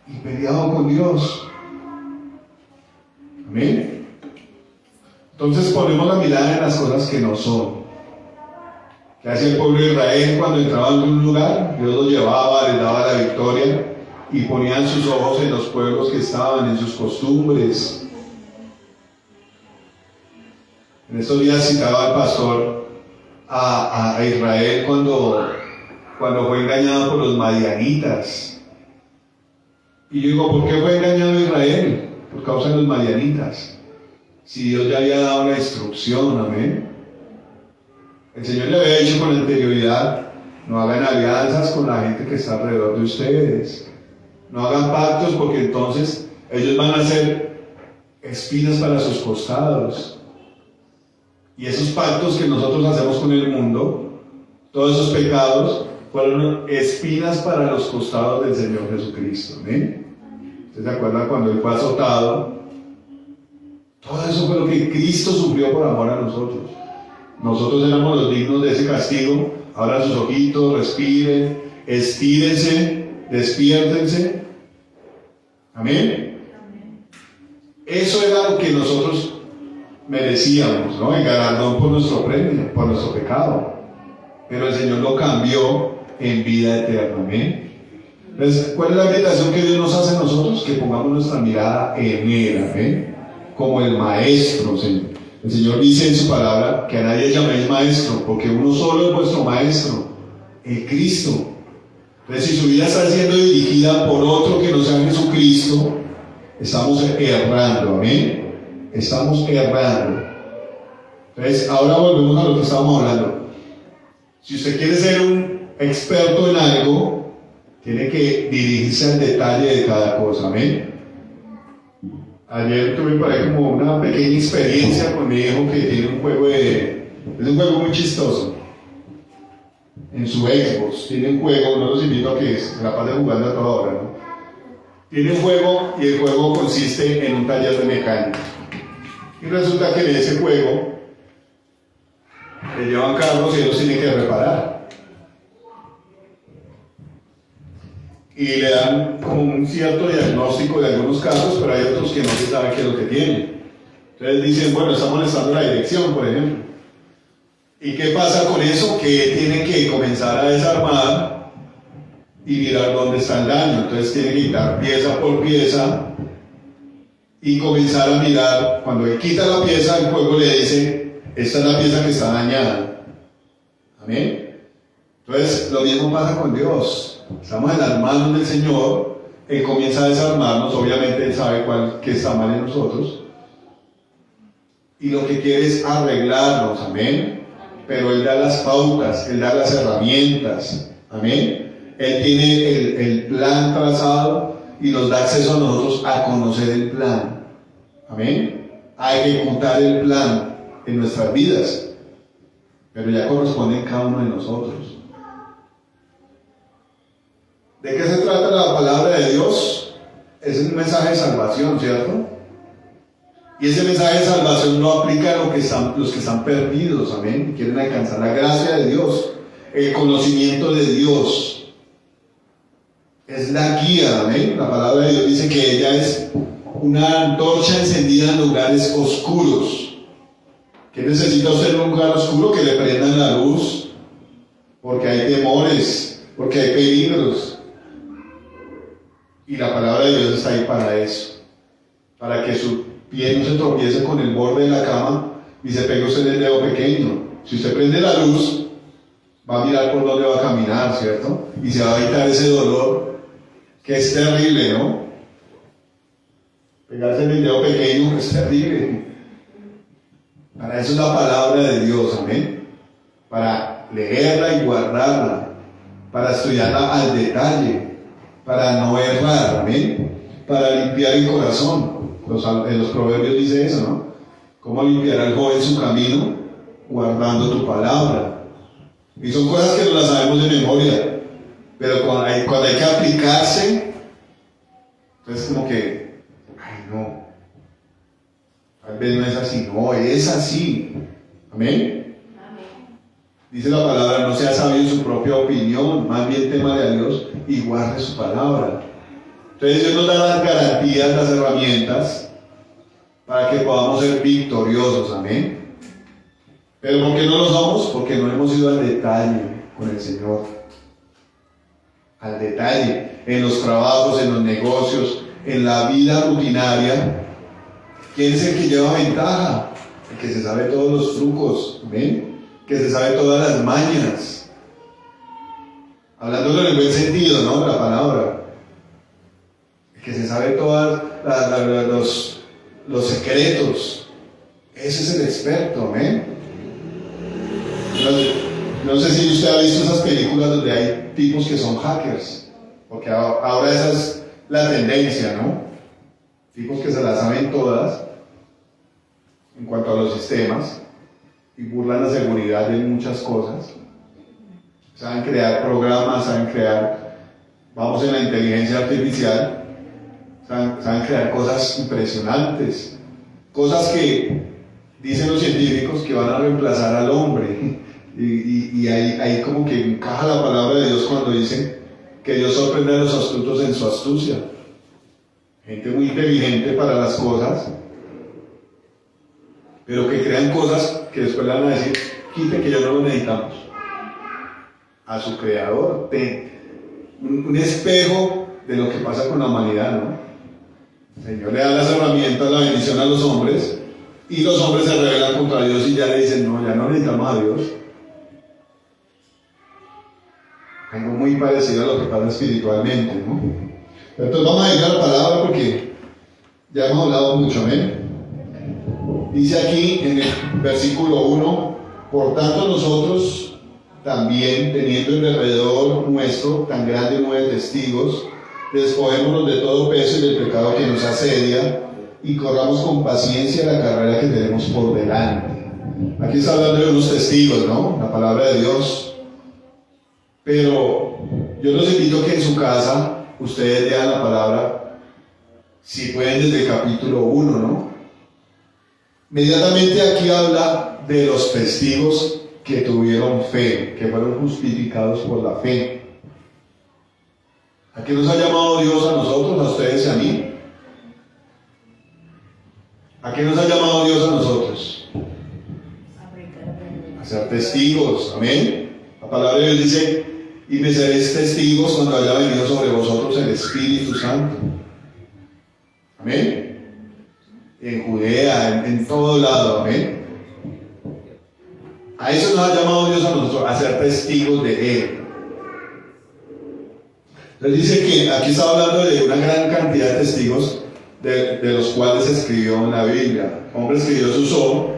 y peleado con Dios. Amén. Entonces ponemos la mirada en las cosas que no son. ¿Qué hacía el pueblo de Israel cuando entraba en un lugar? Dios los llevaba, les daba la victoria y ponían sus ojos en los pueblos que estaban, en sus costumbres. En estos días citaba al pastor a Israel cuando fue engañado por los madianitas. Y yo digo, ¿por qué fue engañado Israel? Por causa de los madianitas. Si Dios ya había dado la instrucción, amén. El Señor le había dicho con anterioridad, no hagan alianzas con la gente que está alrededor de ustedes. No hagan pactos porque entonces ellos van a ser espinas para sus costados. Y esos pactos que nosotros hacemos con el mundo, todos esos pecados, fueron espinas para los costados del Señor Jesucristo. ¿Amén? ¿Ustedes se acuerdan cuando Él fue azotado? Todo eso fue lo que Cristo sufrió por amor a nosotros. Nosotros éramos los dignos de ese castigo. Abran sus ojitos, respiren, estírense, despiértense. ¿Amén? Eso era lo que nosotros merecíamos, ¿no? El galardón por nuestro premio, por nuestro pecado. Pero el Señor lo cambió en vida eterna. ¿Amén? Entonces, ¿cuál es la invitación que Dios nos hace a nosotros? Que pongamos nuestra mirada en Él, ¿amén? Como el Maestro, Señor. El Señor dice en su palabra que a nadie llaméis maestro, porque uno solo es vuestro maestro, el Cristo. Entonces, si su vida está siendo dirigida por otro que no sea Jesucristo, estamos errando, amén. Estamos errando. Entonces, ahora volvemos a lo que estábamos hablando. Si usted quiere ser un experto en algo, tiene que dirigirse al detalle de cada cosa, amén. Ayer tuve por ahí como una pequeña experiencia con mi hijo que tiene un juego es un juego muy chistoso. En su Xbox tiene un juego, no los invito a que se la pasen jugando a toda hora, ¿no? Tiene un juego y el juego consiste en un taller de mecánica. Y resulta que en ese juego le llevan carros y ellos tienen que reparar. Y le dan como un cierto diagnóstico de algunos casos, pero hay otros que no se sabe qué es lo que tienen. Entonces dicen, bueno, está molestando la dirección, por ejemplo. ¿Y qué pasa con eso? Que tienen que comenzar a desarmar y mirar dónde está el daño. Entonces tienen que quitar pieza por pieza y comenzar a mirar. Cuando él quita la pieza, el juego le dice, esta es la pieza que está dañada. ¿Amén? Entonces lo mismo pasa con Dios. Estamos en las manos del Señor. Él comienza a desarmarnos. Obviamente Él sabe cuál que está mal en nosotros. Y lo que quiere es arreglarnos. Amén. Pero Él da las pautas. Él da las herramientas. Amén. Él tiene el plan trazado y nos da acceso a nosotros a conocer el plan. Amén. A ejecutar el plan en nuestras vidas. Pero ya corresponde en cada uno de nosotros. ¿De qué se trata la palabra de Dios? Es un mensaje de salvación, ¿cierto? Y ese mensaje de salvación no aplica a los que están perdidos, amén, y quieren alcanzar la gracia de Dios, el conocimiento de Dios. Es la guía, amén. La palabra de Dios dice que ella es una antorcha encendida en lugares oscuros. ¿Qué necesita usted en un lugar oscuro? Que le prendan la luz, porque hay temores, porque hay peligros. Y la palabra de Dios está ahí para eso, para que su pie no se tropiece con el borde de la cama y se pegue usted en el dedo pequeño. Si usted prende la luz, va a mirar por dónde va a caminar, ¿cierto? Y se va a evitar ese dolor que es terrible, ¿no? Pegarse en el dedo pequeño es terrible. Para eso es la palabra de Dios, amén. Para leerla y guardarla, para estudiarla al detalle, para no errar, amén. Para limpiar el corazón. En los proverbios dice eso, ¿no? ¿Cómo limpiará el joven su camino? Guardando tu palabra. Y son cosas que no las sabemos de memoria, pero cuando hay que aplicarse, entonces como que, ay no, tal vez no es así, no, es así. Amén. Dice la palabra, no sea sabio en su propia opinión, más bien témale a Dios y guarde su palabra. Entonces Dios nos da las garantías, las herramientas para que podamos ser victoriosos, amén. Pero ¿por qué no lo somos? Porque no hemos ido al detalle con el Señor. Al detalle, en los trabajos, en los negocios, en la vida rutinaria. ¿Quién es el que lleva ventaja? El que se sabe todos los trucos, amén. Que se sabe todas las mañas. Hablándolo en el buen sentido, ¿no? De la palabra. El que se sabe todos los secretos. Ese es el experto, amén. No sé si usted ha visto esas películas donde hay tipos que son hackers, porque ahora esa es la tendencia, ¿no? Tipos que se las saben todas en cuanto a los sistemas y burlan la seguridad de muchas cosas. Saben crear programas, saben crear, vamos en la inteligencia artificial, saben crear cosas impresionantes, cosas que dicen los científicos que van a reemplazar al hombre. Y ahí como que encaja la palabra de Dios cuando dicen que Dios sorprende a los astutos en su astucia. Gente muy inteligente para las cosas, pero que crean cosas que después le van a decir, quite que ya no lo necesitamos. A su creador, un espejo de lo que pasa con la humanidad, ¿no? El Señor le da las herramientas, la bendición a los hombres, y los hombres se rebelan contra Dios y ya le dicen, no, ya no necesitamos a Dios. Algo muy parecido a lo que pasa espiritualmente, ¿no? Entonces vamos a ir a la palabra porque ya hemos hablado mucho, amén. Dice aquí en el versículo 1, por tanto nosotros también, teniendo en alrededor nuestro tan grande nube de testigos, despojémonos de todo peso y del pecado que nos asedia y corramos con paciencia la carrera que tenemos por delante. Aquí está hablando de unos testigos, ¿no? La palabra de Dios. Pero yo los invito a que en su casa ustedes lean la palabra, si pueden desde el capítulo 1, ¿no? Inmediatamente aquí habla de los testigos que tuvieron fe, que fueron justificados por la fe. ¿A qué nos ha llamado Dios a nosotros, a ustedes y a mí? ¿A qué nos ha llamado Dios a nosotros? A ser testigos, amén. La palabra de Dios dice, y me seréis testigos cuando haya venido sobre vosotros el Espíritu Santo. Amén. En Judea, en todo lado, amén. A eso nos ha llamado Dios a nosotros, a ser testigos de Él. Entonces dice que aquí está hablando de una gran cantidad de testigos de los cuales se escribió en la Biblia. Hombres que Dios usó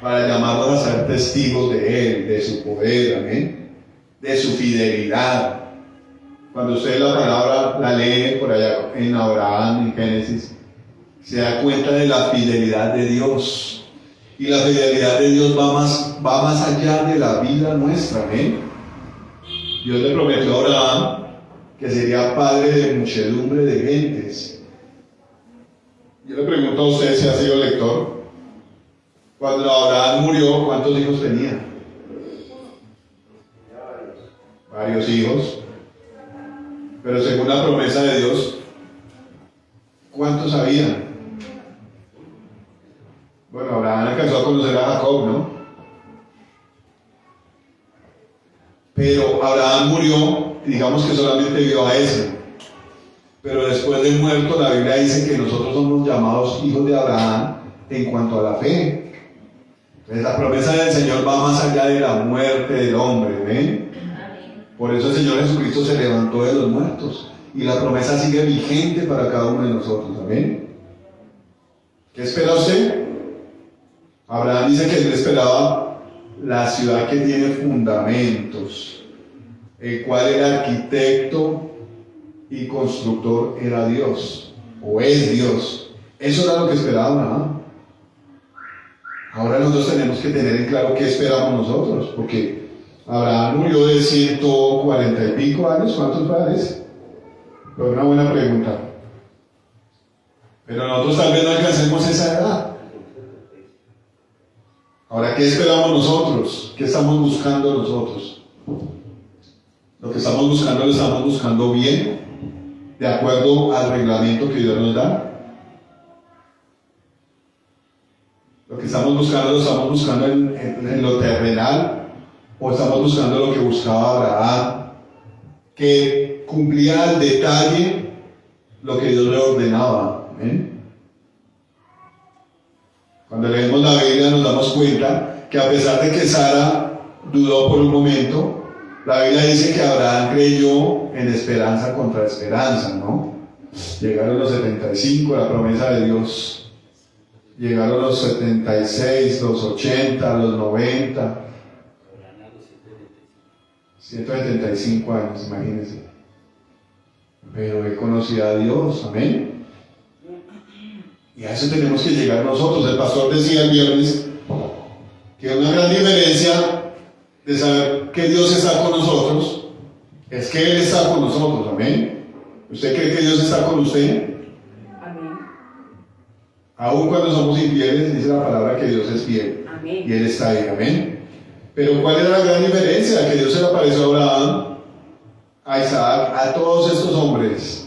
para llamarlos a ser testigos de Él, de su poder, amén, de su fidelidad. Cuando usted la palabra la lee por allá en Abraham, en Génesis, se da cuenta de la fidelidad de Dios. Y la fidelidad de Dios va más allá de la vida nuestra, amén. Dios le prometió a Abraham que sería padre de muchedumbre de gentes. Yo le pregunto a usted si ha sido lector. Cuando Abraham murió, ¿cuántos hijos tenía? Varios hijos. Pero según la promesa de Dios, ¿cuántos habían? Bueno, Abraham alcanzó a conocer a Jacob, ¿no? Pero Abraham murió, digamos que solamente vio a ese. Pero después de muerto, la Biblia dice que nosotros somos llamados hijos de Abraham en cuanto a la fe. Entonces, la promesa del Señor va más allá de la muerte del hombre, ¿ven? Por eso el Señor Jesucristo se levantó de los muertos. Y la promesa sigue vigente para cada uno de nosotros, ¿amén? ¿Qué espera usted? Abraham dice que él esperaba la ciudad que tiene fundamentos, el cual el arquitecto y constructor era Dios, o es Dios. Eso era lo que esperaba Abraham. Ahora nosotros tenemos que tener en claro qué esperamos nosotros, porque Abraham murió de 140 y pico años. ¿Cuántos parece? Pero una buena pregunta. Pero nosotros tal vez no alcancemos esa edad. Ahora, ¿qué esperamos nosotros? ¿Qué estamos buscando nosotros? Lo que estamos buscando, lo estamos buscando bien, de acuerdo al reglamento que Dios nos da. Lo que estamos buscando, lo estamos buscando en lo terrenal, o estamos buscando lo que buscaba Abraham, que cumplía al detalle lo que Dios le ordenaba. Cuando leemos la Biblia nos damos cuenta que a pesar de que Sara dudó por un momento, la Biblia dice que Abraham creyó en esperanza contra esperanza, ¿no? Llegaron los 75, la promesa de Dios. Llegaron los 76, los 80, los 90. 175 años, imagínense. Pero he conocido a Dios, amén. Y a eso tenemos que llegar nosotros. El pastor decía el viernes que una gran diferencia de saber que Dios está con nosotros es que Él está con nosotros, amén. ¿Usted cree que Dios está con usted? Amén. Aun cuando somos infieles, dice la palabra que Dios es fiel. Amén. Y Él está ahí, amén. Pero ¿cuál era la gran diferencia? Que Dios se le apareció a Abraham, a Isaac, a todos estos hombres.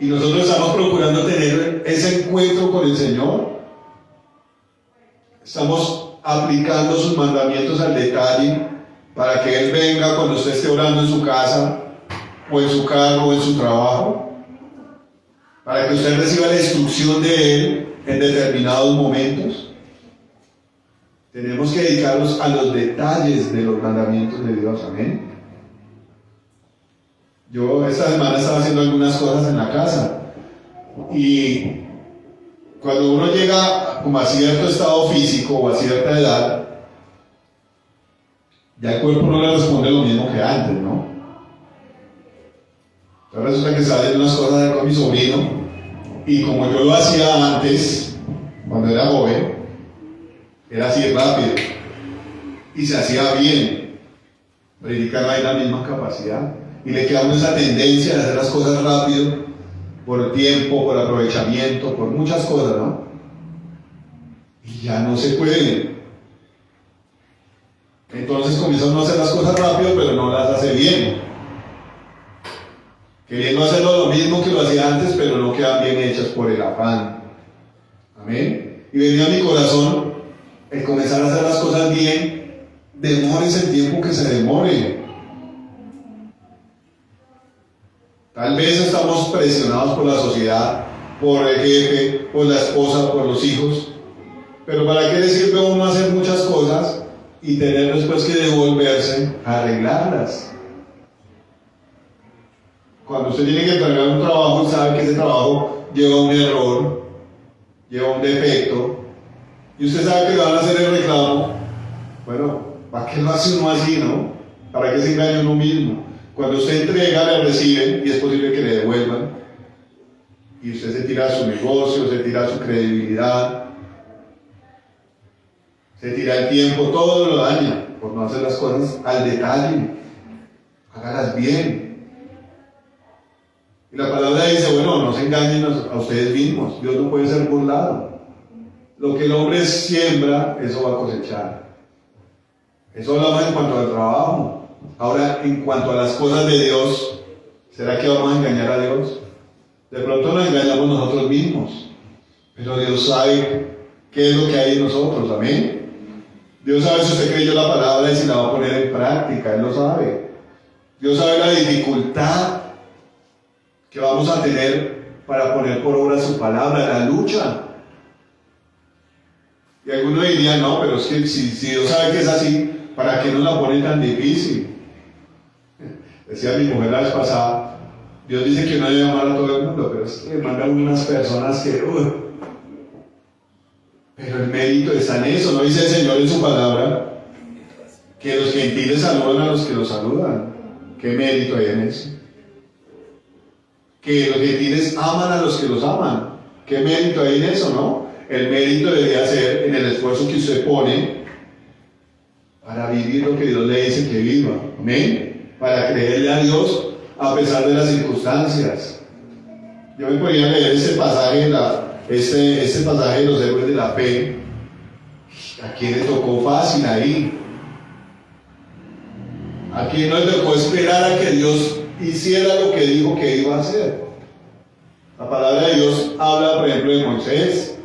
Y nosotros estamos procurando tener ese encuentro con el Señor. Estamos aplicando sus mandamientos al detalle para que Él venga cuando usted esté orando en su casa, o en su carro, o en su trabajo, para que usted reciba la instrucción de Él en determinados momentos. Tenemos que dedicarnos a los detalles de los mandamientos de Dios, amén. Yo esta semana estaba haciendo algunas cosas en la casa y cuando uno llega como a cierto estado físico o a cierta edad, ya el cuerpo no le responde lo mismo que antes, ¿no? Entonces resulta que estaba haciendo unas cosas con mi sobrino y como yo lo hacía antes, cuando era joven, era así rápido y se hacía bien. Predicar no hay la misma capacidad y le quedamos esa tendencia de hacer las cosas rápido por tiempo, por aprovechamiento, por muchas cosas, ¿no? Y ya no se puede. Entonces comienza uno a hacer las cosas rápido, pero no las hace bien, queriendo hacerlo lo mismo que lo hacía antes, pero no quedan bien hechas por el afán. Amén. Y venía a mi corazón el comenzar a hacer las cosas bien. Demórese el tiempo que se demore. Tal vez estamos presionados por la sociedad, por el jefe, por la esposa, por los hijos, pero ¿para qué le sirve a uno hacer muchas cosas y tener después que devolverse a arreglarlas? Cuando usted tiene que entregar un trabajo, sabe que ese trabajo lleva un error, lleva un defecto, y usted sabe que le van a hacer el reclamo. Bueno, ¿para qué lo hace uno así, no? ¿Para qué se engaña uno mismo? Cuando usted entrega, le reciben y es posible que le devuelvan. Y usted se tira su negocio, se tira su credibilidad, se tira el tiempo, todo lo daña por no hacer las cosas al detalle. Hágalas bien. Y la palabra dice, bueno, no se engañen a ustedes mismos. Dios no puede ser burlado. Lo que el hombre siembra, eso va a cosechar. Eso hablamos en cuanto al trabajo. Ahora, en cuanto a las cosas de Dios, ¿será que vamos a engañar a Dios? De pronto nos engañamos nosotros mismos, pero Dios sabe qué es lo que hay en nosotros, amén. Dios sabe si usted creyó la palabra y si la va a poner en práctica, Él lo sabe. Dios sabe la dificultad que vamos a tener para poner por obra su palabra, la lucha. Y algunos dirían, no, pero es que si Dios sabe que es así, ¿para qué nos la pone tan difícil? Decía mi mujer la vez pasada, Dios dice que no debe amar a todo el mundo, pero es que mandan unas personas que... Pero el mérito está en eso, ¿no dice el Señor en su palabra? Que los gentiles saludan a los que los saludan. ¿Qué mérito hay en eso? Que los gentiles aman a los que los aman. ¿Qué mérito hay en eso, no? El mérito debería ser en el esfuerzo que usted pone para vivir lo que Dios le dice que viva. Amén. Para creerle a Dios a pesar de las circunstancias. Yo me podría leer este pasaje, este pasaje de los héroes de la fe. ¿A quién le tocó fácil ahí? ¿A quién no le tocó esperar a que Dios hiciera lo que dijo que iba a hacer? La palabra de Dios habla, por ejemplo, de Moisés,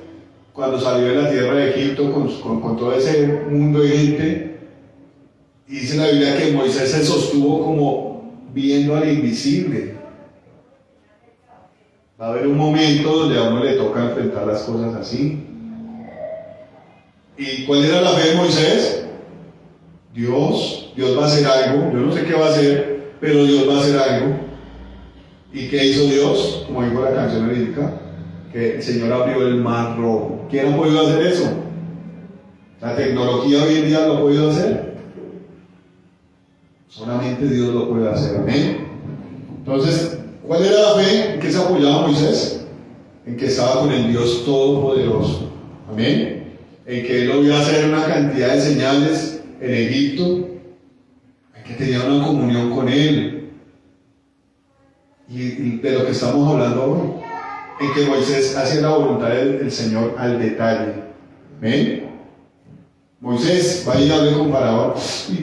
cuando salió de la tierra de Egipto con todo ese mundo de gente. Y dice la Biblia que Moisés se sostuvo como viendo al invisible. Va a haber un momento donde a uno le toca enfrentar las cosas así. ¿Y cuál era la fe de Moisés? Dios va a hacer algo. Yo no sé qué va a hacer, pero Dios va a hacer algo. ¿Y qué hizo Dios? Como dijo la canción bíblica, que el Señor abrió el mar rojo. ¿Quién ha podido hacer eso? La tecnología hoy en día lo ha podido hacer. Solamente Dios lo puede hacer. Amén. Entonces, ¿cuál era la fe en que se apoyaba Moisés? En que estaba con el Dios Todopoderoso. Amén. En que él iba a hacer una cantidad de señales en Egipto. En que tenía una comunión con él. Y de lo que estamos hablando hoy. En que Moisés hacía la voluntad del Señor al detalle. Amén. Moisés va a ir a hablar con Faraón.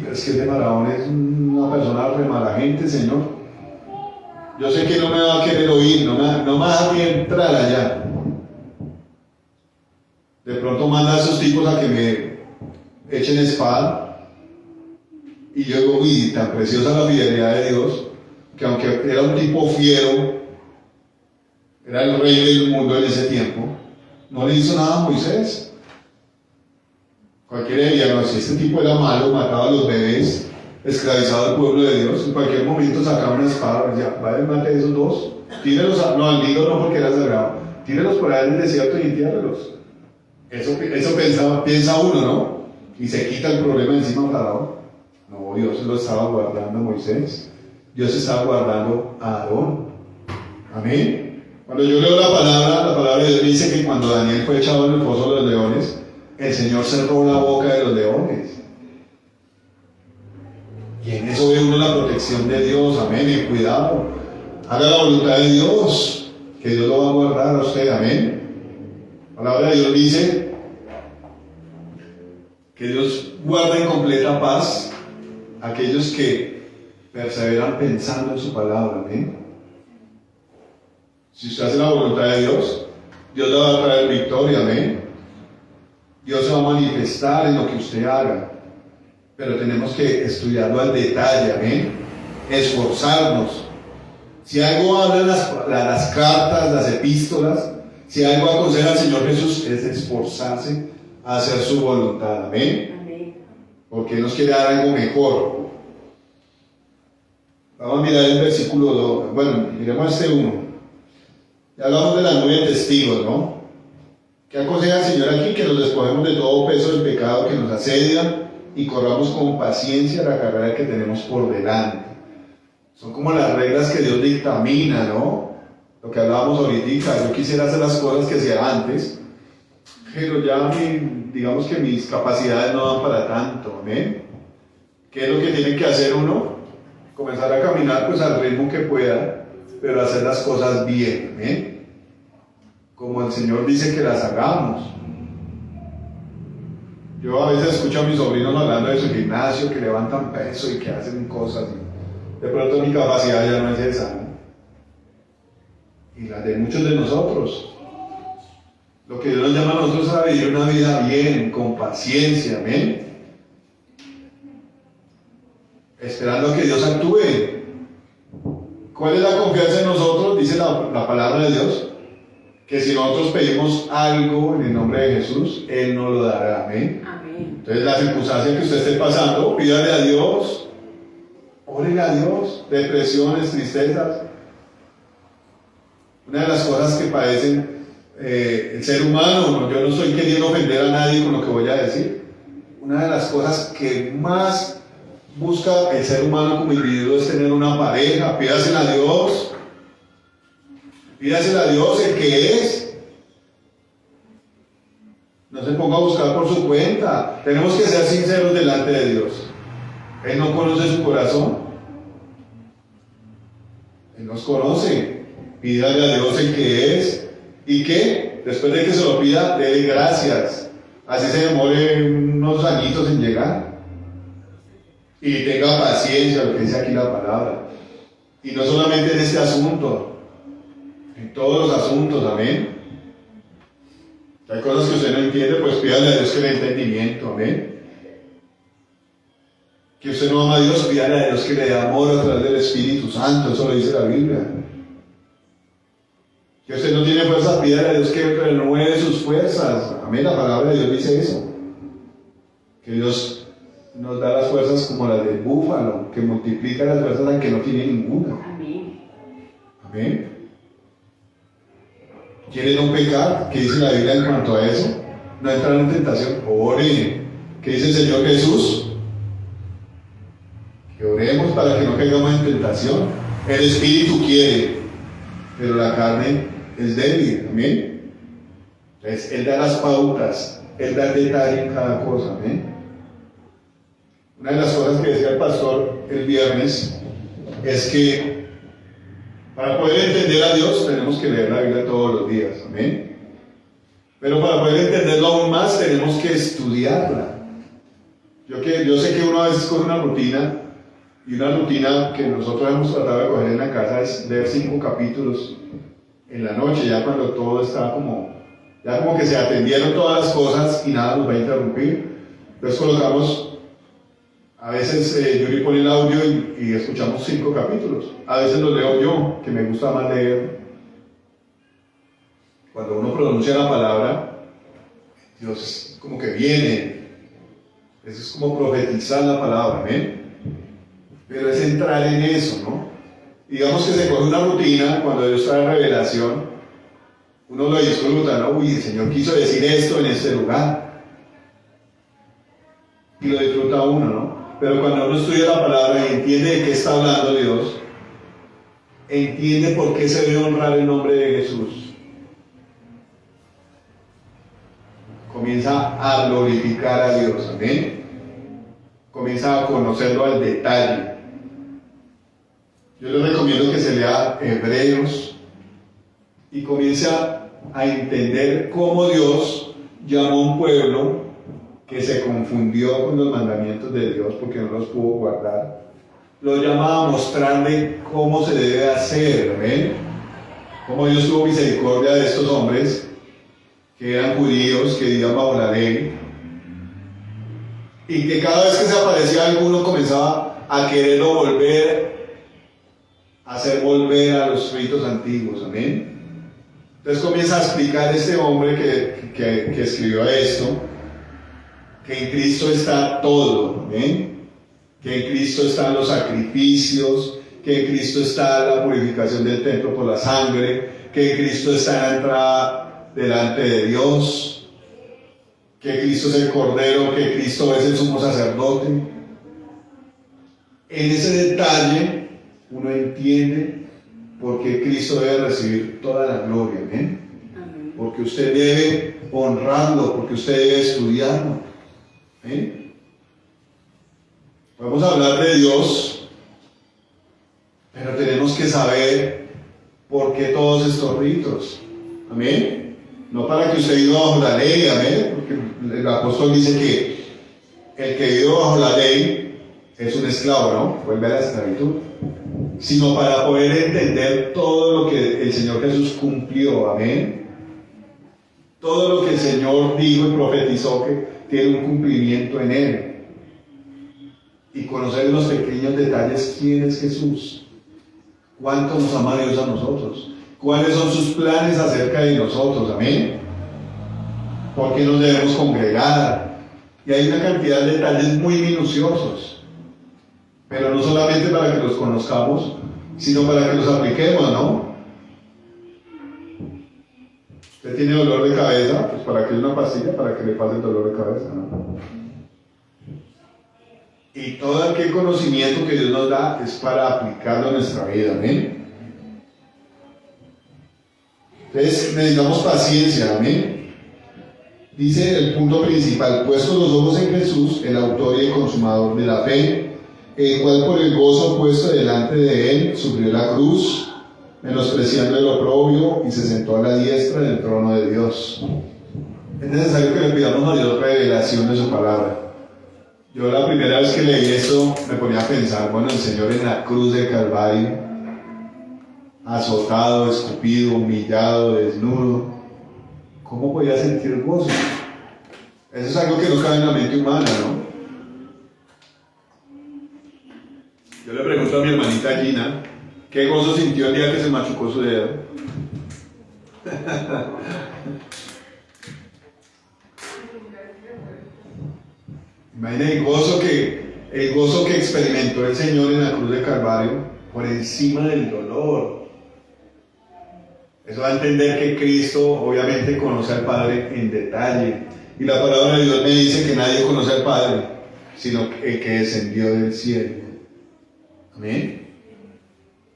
Pero es que ese Faraón es una persona re mala gente, Señor. Yo sé que no me va a querer oír, no me va a dejar entrar allá. De pronto manda a esos tipos a que me echen espada. Y yo digo, uy, tan preciosa la fidelidad de Dios, que aunque era un tipo fiero, era el rey del mundo en ese tiempo, no le hizo nada a Moisés. Cualquiera diría, no, si este tipo era malo, mataba a los bebés, esclavizaba al pueblo de Dios, en cualquier momento sacaba una espada, ya, vaya, mate a esos dos, tírelos, no, al Nilo no porque era sagrado, tírelos por ahí en el desierto y entiérrelos. Eso piensa uno, ¿no? Y se quita el problema encima de Faraón. No, Dios lo estaba guardando a Moisés, Dios estaba guardando a Aarón. Amén. Cuando yo leo la palabra de Dios dice que cuando Daniel fue echado en el foso de los leones, el Señor cerró la boca de los leones. Y en eso ve uno la protección de Dios. Amén. Y cuidado. Haga la voluntad de Dios, que Dios lo va a guardar a usted. Amén. La palabra de Dios dice que Dios guarda en completa paz a aquellos que perseveran pensando en su palabra. Amén. Si usted hace la voluntad de Dios, Dios le va a traer victoria. Amén. Dios se va a manifestar en lo que usted haga, pero tenemos que estudiarlo al detalle, amén. Esforzarnos. Si algo habla las cartas, las epístolas, si algo aconseja al Señor Jesús, es esforzarse a hacer su voluntad, amén. Amén. Porque Él nos quiere dar algo mejor. Vamos a mirar el versículo 2. Bueno, miremos este 1. Ya hablamos de las 9 testigos, ¿no? ¿Qué aconseja el Señor aquí? Que nos despojemos de todo peso del pecado que nos asedia y corramos con paciencia la carrera que tenemos por delante. Son como las reglas que Dios dictamina, ¿no? Lo que hablábamos ahorita. Yo quisiera hacer las cosas que hacía antes, pero ya digamos que mis capacidades no dan para tanto, ¿amén? ¿Qué es lo que tiene que hacer uno? Comenzar a caminar pues al ritmo que pueda, pero hacer las cosas bien, ¿amén? Como el Señor dice que las hagamos. Yo a veces escucho a mis sobrinos hablando de su gimnasio, que levantan peso y que hacen cosas. Y de pronto mi capacidad ya no es esa, ¿no? Y la de muchos de nosotros. Lo que Dios nos llama a nosotros es a vivir una vida bien, con paciencia, amén. esperando a que Dios actúe. ¿Cuál es la confianza en nosotros? Dice la palabra de Dios, que si nosotros pedimos algo en el nombre de Jesús, Él nos lo dará. Amén. Amén. Entonces, la circunstancia que usted esté pasando, pídale a Dios, órele a Dios, depresiones, tristezas. Una de las cosas que padecen el ser humano, yo no estoy queriendo ofender a nadie con lo que voy a decir, una de las cosas que más busca el ser humano como individuo es tener una pareja. Pídasela a Dios, pídasela a Dios el que es. No se ponga a buscar por su cuenta. Tenemos que ser sinceros delante de Dios. Él no conoce su corazón, Él nos conoce. Pídale a Dios el que es, y que después de que se lo pida, dele gracias, así se demore unos añitos en llegar, y tenga paciencia, lo que dice aquí la palabra, y no solamente en este asunto, en todos los asuntos. Amén. Hay cosas que usted no entiende, pues pídale a Dios que le dé entendimiento. Amén. Que usted no ama a Dios, pídale a Dios que le dé amor a través del Espíritu Santo. Eso lo dice la Biblia. Que usted no tiene fuerza, pídale a Dios que renueve sus fuerzas. Amén, la palabra de Dios dice eso. Que Dios nos da las fuerzas como las del búfalo, que multiplica las fuerzas al que no tiene ninguna. Amén. Amén. ¿Quiere no pecar? ¿Qué dice la Biblia en cuanto a eso? No entrar en tentación. Ore. ¿Qué dice el Señor Jesús? Que oremos para que no caigamos en tentación. El Espíritu quiere, pero la carne es débil. Amén. Entonces, Él da las pautas, Él da el detalle en cada cosa. Amén. Una de las cosas que decía el pastor el viernes es que para poder entender a Dios tenemos que leer la Biblia todos los días. Amén. Pero para poder entenderlo aún más tenemos que estudiarla. Yo sé que uno a veces coge una rutina, y una rutina que nosotros hemos tratado de coger en la casa es leer 5 capítulos en la noche, ya cuando todo está ya como que se atendieron todas las cosas y nada nos va a interrumpir. Entonces colocamos, a veces Yuri pone el audio y escuchamos 5 capítulos. A veces los leo yo, que me gusta más leer. Cuando uno pronuncia la palabra, Dios como que viene. Eso es como profetizar la palabra. Amén. Pero es entrar en eso, ¿no? Digamos que se coge una rutina, cuando Dios trae revelación, uno lo disfruta, ¿no? Uy, el Señor quiso decir esto en este lugar. Y lo disfruta uno, ¿no? Pero cuando uno estudia la palabra y entiende de qué está hablando Dios, entiende por qué se debe honrar el nombre de Jesús, comienza a glorificar a Dios. Amén. Comienza a conocerlo al detalle. Yo les recomiendo que se lea Hebreos y comience a entender cómo Dios llamó a un pueblo que se confundió con los mandamientos de Dios porque no los pudo guardar. Lo llama a mostrarle cómo se debe hacer. ¿Ven? Cómo Dios tuvo misericordia de estos hombres que eran judíos, que vivían bajo la ley, y que cada vez que se aparecía alguno comenzaba a quererlo volver, hacer volver a los ritos antiguos. Amén. Entonces comienza a explicar este hombre que escribió esto, que en Cristo está todo. Amén. Que en Cristo están los sacrificios, que en Cristo está la purificación del templo por la sangre, que en Cristo está la entrada delante de Dios, que Cristo es el Cordero, que Cristo es el sumo sacerdote. En ese detalle uno entiende por qué Cristo debe recibir toda la gloria. ¿Amén? Amén. Porque usted debe honrarlo, porque usted debe estudiarlo. ¿Amén? Podemos hablar de Dios, pero tenemos que saber por qué todos estos ritos. Amén. No para que usted viva bajo la ley. Amén. Porque el apóstol dice que el que vive bajo la ley es un esclavo, ¿no? Vuelve a la esclavitud. Sino para poder entender todo lo que el Señor Jesús cumplió. Amén. Todo lo que el Señor dijo y profetizó que tiene un cumplimiento en Él. y conocer en los pequeños detalles quién es Jesús, cuánto nos ama Dios a nosotros, cuáles son sus planes acerca de nosotros, amén, por qué nos debemos congregar, y hay una cantidad de detalles muy minuciosos, pero no solamente para que los conozcamos, sino para que los apliquemos, ¿no? ¿Usted tiene dolor de cabeza? Pues para que haya una pastilla para que le pase el dolor de cabeza, ¿no? Y todo aquel conocimiento que Dios nos da es para aplicarlo en nuestra vida, ¿amén? Entonces necesitamos paciencia, ¿amén? Dice el punto principal: puestos los ojos en Jesús, el autor y el consumador de la fe, el cual por el gozo puesto delante de él sufrió la cruz, menospreciando el oprobio, y se sentó a la diestra del trono de Dios. Es necesario que le pidamos a Dios revelación de su palabra. Yo la primera vez que leí esto me ponía a pensar, bueno, el Señor en la cruz del Calvario, azotado, escupido, humillado, desnudo, ¿cómo podía sentir gozo? Eso es algo que no cabe en la mente humana, ¿no? Yo le pregunto a mi hermanita Gina, ¿qué gozo sintió el día que se machucó su dedo? Imagina el gozo que experimentó el Señor en la cruz de Calvario por encima del dolor. Eso da a entender que Cristo obviamente conoce al Padre en detalle. Y la palabra de Dios me dice que nadie conoce al Padre, sino el que descendió del cielo. Amén.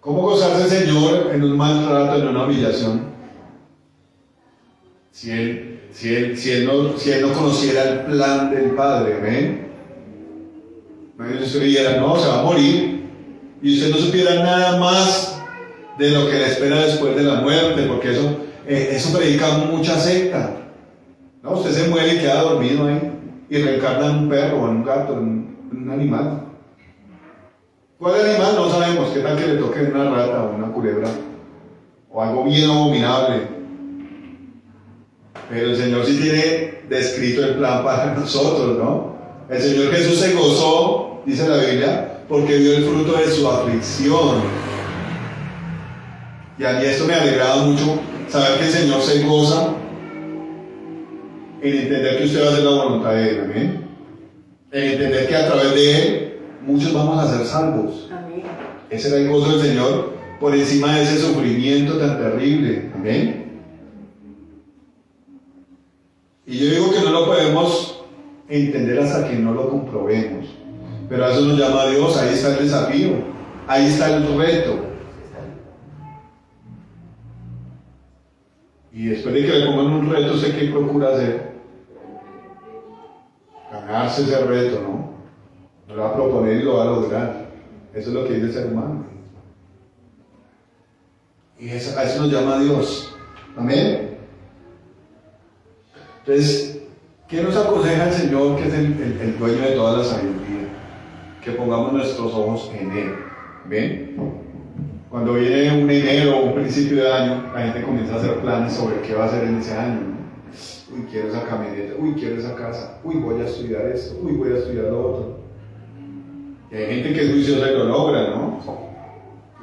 ¿Cómo gozarse el Señor en un maltrato, en una humillación? Si él no conociera el plan del Padre, amén. Si usted dijera, no, se va a morir, y usted no supiera nada más de lo que le espera después de la muerte, porque eso predica mucha secta. No, usted se muere y queda dormido ahí, y reencarna en un perro, o en un gato, en un animal. ¿Cuál animal? No sabemos. ¿Qué tal que le toque una rata o una culebra? O algo bien abominable. Pero el Señor sí tiene descrito el plan para nosotros, ¿no? El Señor Jesús se gozó, dice la Biblia, porque vio el fruto de su aflicción. Y a mí esto me ha alegrado mucho, saber que el Señor se goza en entender que usted va a hacer la voluntad de Él, ¿amén? En entender que a través de Él muchos vamos a ser salvos. Amén. Ese era el gozo del Señor por encima de ese sufrimiento tan terrible, ¿amén? Y yo digo que no lo podemos entender hasta que no lo comprobemos. Pero a eso nos llama Dios, ahí está el desafío, ahí está el reto. Y después de que le pongan un reto, sé qué procura hacer. Ganarse ese reto, ¿no? Lo va a proponer y lo va a lograr. Eso es lo que dice el ser humano. Y a eso nos llama Dios. Amén. Entonces, ¿qué nos aconseja el Señor, que es el dueño de toda la sabiduría? Que pongamos nuestros ojos en Él. ¿Ven? Cuando viene un enero o un principio de año, la gente comienza a hacer planes sobre qué va a hacer en ese año, ¿no? Uy, quiero esa camioneta, uy, quiero esa casa, uy, voy a estudiar esto, uy, voy a estudiar lo otro. Y hay gente que es juiciosa y lo logra, ¿no?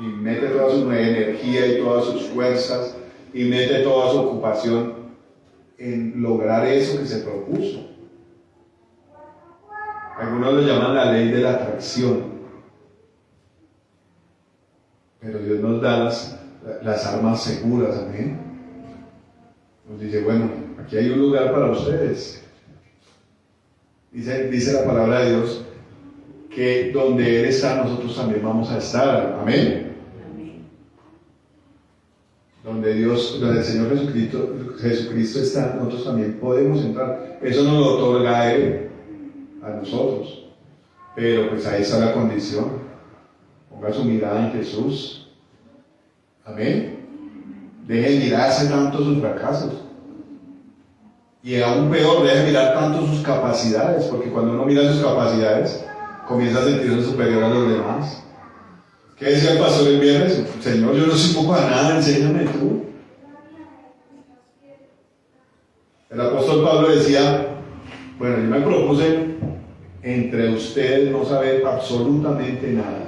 Y mete toda su energía y todas sus fuerzas y mete toda su ocupación en lograr eso que se propuso. Algunos lo llaman la ley de la atracción. Pero Dios nos da las armas seguras, amén. Nos dice, bueno, aquí hay un lugar para ustedes. Dice la palabra de Dios que donde Él está, nosotros también vamos a estar, amén. Donde el Señor Jesucristo está, nosotros también podemos entrar. Eso nos lo otorga a Él, a nosotros. Pero pues ahí está la condición. Ponga su mirada en Jesús. Amén. Deje de mirarse tanto sus fracasos. Y aún peor, deje de mirar tanto sus capacidades, porque cuando uno mira sus capacidades, comienza a sentirse superior a los demás. ¿Qué decía el pastor el viernes? Señor, yo no sirvo para nada, enséñame tú. El apóstol Pablo decía, bueno, yo me propuse entre ustedes no saber absolutamente nada.